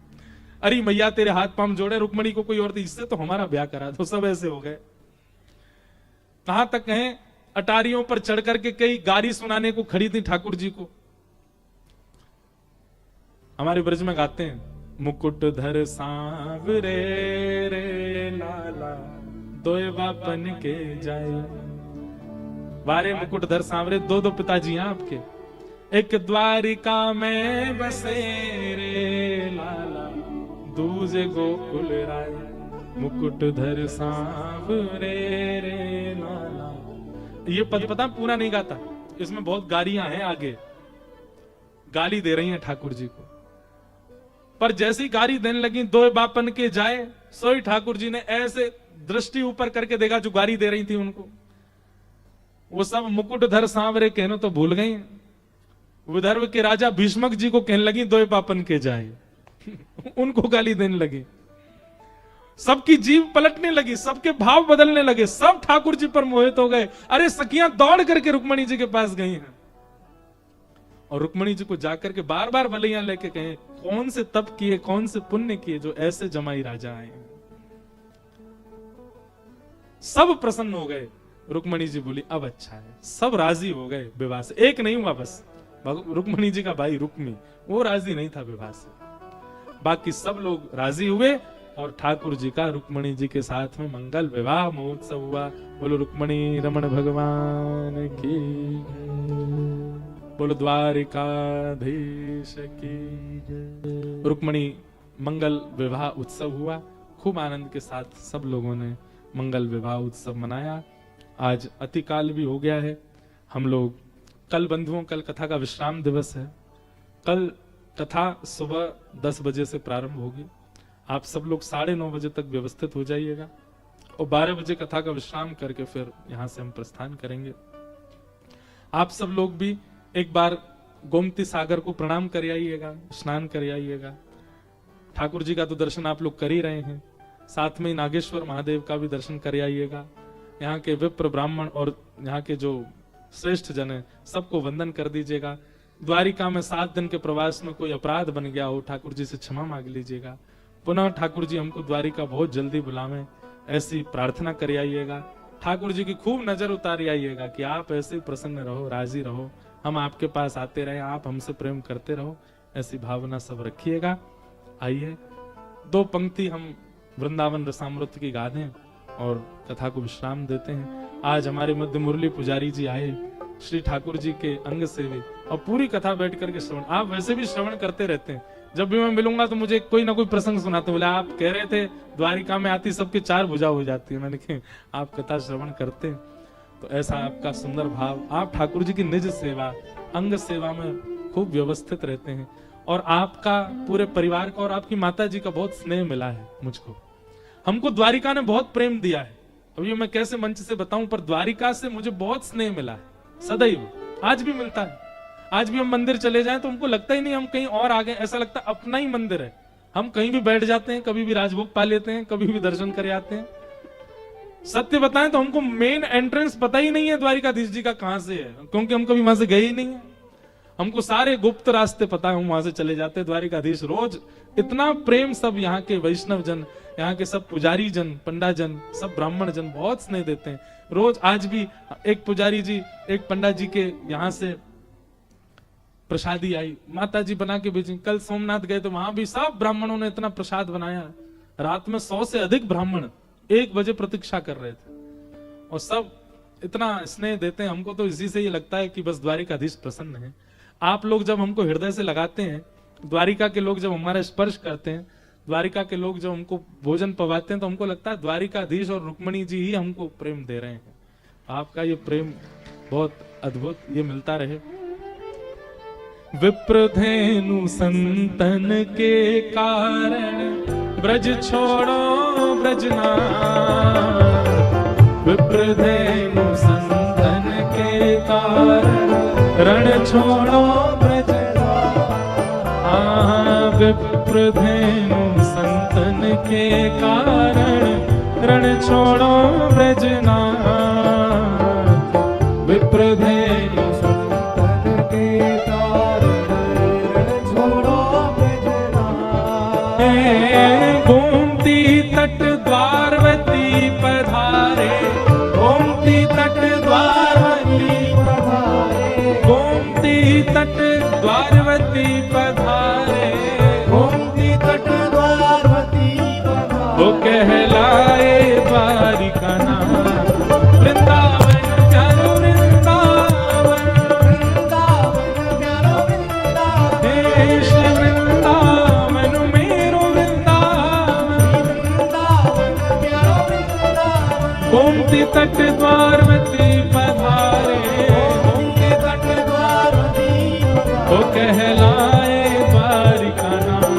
अरे मैया तेरे हाथ पांव जोड़े, रुक्मणी को कोई और थी, इससे तो हमारा ब्याह करा दो। सब ऐसे हो गए। कहां तक कहें, अटारियों पर चढ़ करके कई गारी सुनाने को खड़ी थी ठाकुर जी को। हमारे ब्रज में गाते हैं, मुकुट धर सांवरे रे लाला, दोए बापन के जाए। वारे मुकुट धर सांवरे, दो पिताजी हैं आपके। एक द्वारिका में बसे रे लाला, दूजे गोकुल राय। मुकुट धर सांवरे रे लाला। ये पद पता पूरा नहीं गाता, इसमें बहुत गालियां हैं आगे, गाली दे रही हैं ठाकुर जी को। पर जैसी गाली देने लगी, दो बापन के जाए, सोई ठाकुर जी ने ऐसे दृष्टि ऊपर करके देखा जो गाली दे रही थी उनको। वो सब मुकुट धर सांवरे कहने तो भूल गई। विदर्भ के राजा भीष्मक जी को कहने लगी दो बापन के जाए। उनको गाली देने लगी। सबकी जीव पलटने लगी, सबके भाव बदलने लगे, सब ठाकुर जी पर मोहित हो गए। अरे सखियां दौड़ करके रुक्मणी जी के पास गई हैं और रुक्मणी जी को जाकर के बार बार बलियां लेके कहे, कौन से तप किए, कौन से पुण्य किए जो ऐसे जमाई राजा आए। सब प्रसन्न हो गए। रुक्मणी जी बोली अब अच्छा है, सब राजी हो गए विवाह से। एक नहीं हुआ बस, रुक्मणी जी का भाई रुक्मी, वो राजी नहीं था विवाह से। बाकी सब लोग राजी हुए और ठाकुर जी का रुक्मणी जी के साथ में मंगल विवाह महोत्सव हुआ। बोलो रुक्मणी रमण भगवान की, बोलो द्वारिकाधीश की। रुक्मणी मंगल विवाह उत्सव हुआ। खूब आनंद के साथ सब लोगों ने मंगल विवाह उत्सव मनाया। आज अतिकाल भी हो गया है। हम लोग कल बंधुओं, कल कथा का विश्राम दिवस है। कल कथा सुबह 10 बजे से प्रारंभ होगी। आप सब लोग 9:30 बजे तक व्यवस्थित हो जाइएगा और 12 बजे कथा का विश्राम करके फिर यहां से हम प्रस्थान करेंगे। आप सब लोग भी एक बार गोमती सागर को प्रणाम कर आइएगा, स्नान कर आइएगा। ठाकुर जी का तो दर्शन आप लोग कर ही रहे हैं, साथ में नागेश्वर महादेव का भी दर्शन कर आइएगा। यहाँ के विप्र ब्राह्मण और यहाँ के जो श्रेष्ठ जन है सबको वंदन कर दीजिएगा। द्वारिका में 7 दिन के प्रवास में कोई अपराध बन गया हो, ठाकुर जी से क्षमा मांग लीजिएगा। पुनः ठाकुर जी हमको द्वारिका बहुत जल्दी बुलावें, ऐसी प्रार्थना कर आइएगा। ठाकुर जी की खूब नजर उतार आइएगा कि आप ऐसे प्रसन्न रहो, राजी रहो, हम आपके पास आते रहे, आप हमसे प्रेम करते रहो, ऐसी भावना सब रखिएगा। आइए 2 पंक्ति हम वृंदावन रसामृत की गा दें और कथा को विश्राम देते हैं। आज हमारे मध्य मुरली पुजारी जी आए, श्री ठाकुर जी के अंग सेवी, और पूरी कथा बैठ करके श्रवण। आप वैसे भी श्रवण करते रहते हैं, जब भी मैं मिलूंगा तो मुझे कोई ना कोई प्रसंग सुनाते। बोले आप कह रहे थे द्वारिका में आती सबकी 4 भुजा हो जाती है। मैंने कहा आप कथा श्रवण करते हैं तो ऐसा आपका सुंदर भाव, आप ठाकुर जी की निज सेवा, अंग सेवा में खूब व्यवस्थित रहते हैं। और आपका पूरे परिवार का और आपकी माता जी का बहुत स्नेह मिला है मुझको। हमको द्वारिका ने बहुत प्रेम दिया है, अभी मैं कैसे मंच से बताऊं, पर द्वारिका से मुझे बहुत स्नेह मिला है सदैव, आज भी मिलता है। आज भी हम मंदिर चले जाएं तो हमको लगता ही नहीं हम कहीं और आ गए, ऐसा लगता है अपना ही मंदिर है। हम कहीं भी बैठ जाते हैं, कभी भी राजभोग पा लेते हैं, कभी भी दर्शन कर आते हैं। सत्य बताएं तो हमको मेन एंट्रेंस पता ही नहीं है द्वारिकाधीश जी का कहां से है, क्योंकि हम कभी वहां से गए ही नहीं है। हमको सारे गुप्त रास्ते पता है, हम वहां से चले जाते हैं। द्वारिकाधीश रोज इतना प्रेम, सब यहाँ के वैष्णव जन, यहाँ के सब पुजारी जन, पंडा जन, सब ब्राह्मण जन बहुत स्नेह देते हैं रोज। आज भी एक पुजारी जी, एक पंडा जी के यहाँ से प्रसादी आई, माता जी बना के भेजी। कल सोमनाथ गए तो वहां भी सब ब्राह्मणों ने इतना प्रसाद बनाया, रात में 100 से अधिक ब्राह्मण 1 बजे प्रतीक्षा कर रहे थे, और सब इतना स्नेह देते हैं हमको। तो इसी से ये लगता है कि बस द्वारिकाधीश प्रसन्न है। आप लोग जब हमको हृदय से लगाते हैं, द्वारिका के लोग जब हमारा स्पर्श करते हैं, द्वारिका के लोग जब हमको भोजन पवाते हैं, तो हमको लगता है द्वारिकाधीश और रुक्मणी जी ही हमको प्रेम दे रहे हैं। आपका ये प्रेम बहुत अद्भुत, ये मिलता रहे। विप्रधेनु संतन के कारण ब्रज छोड़ो ब्रजना, विप्रधेनु संतन के कारण रण छोड़ो ब्रजना। विप्रधेनु संतन के कारण रण छोड़ो ब्रजना, विप्रधेनु गोमती तट द्वारवती पधारे, गोमती तट द्वारवती पधारे, गोमती तट द्वारवती पधारे, गोमती तट द्वारवती पधारे। वो कहलाए द्वारिका नाम, वृंदावन प्यारो वृंदावन, वृंदावन प्यारो वृंदावन, देश वृंदावन मेरो गोमती तट द्वारवती पधारे, गोमती तट द्वारवती वो कहलाए द्वारिका नाम,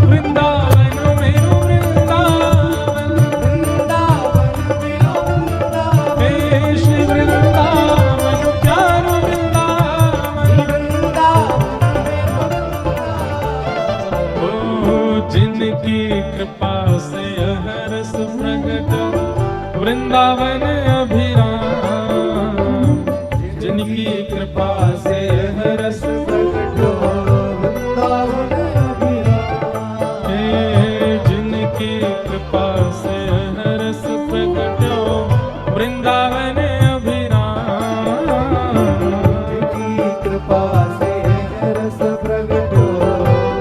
वृंदावन मेरो वृंदावन, वृंदावन मेरो वृंदावन, देश वृंदावन प्यारो वृंदावन, वृंदावन मेरो वृंदावन। जिनकी कृपा से यह रस प्रगट वृंदावन अभिराम, जिनकी कृपा से यह रस प्रगट वृंदावन अभिराम, जिनकी कृपा से यह रस प्रगट वृंदावन अभिराम, जिनकी कृपा से यह रस प्रगट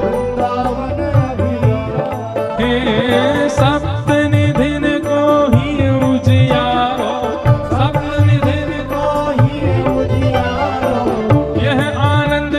वृंदावन अभिराम। सप्त निधिन को ही उजियारो, सप्त निधिन को ही उजियारो, यह आनंद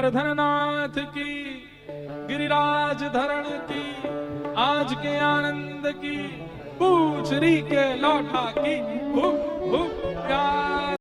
गोवर्धन नाथ की, गिरिराज धरण की, आज के आनंद की, पूछ री के लौटा की, हुप हुप प्यार।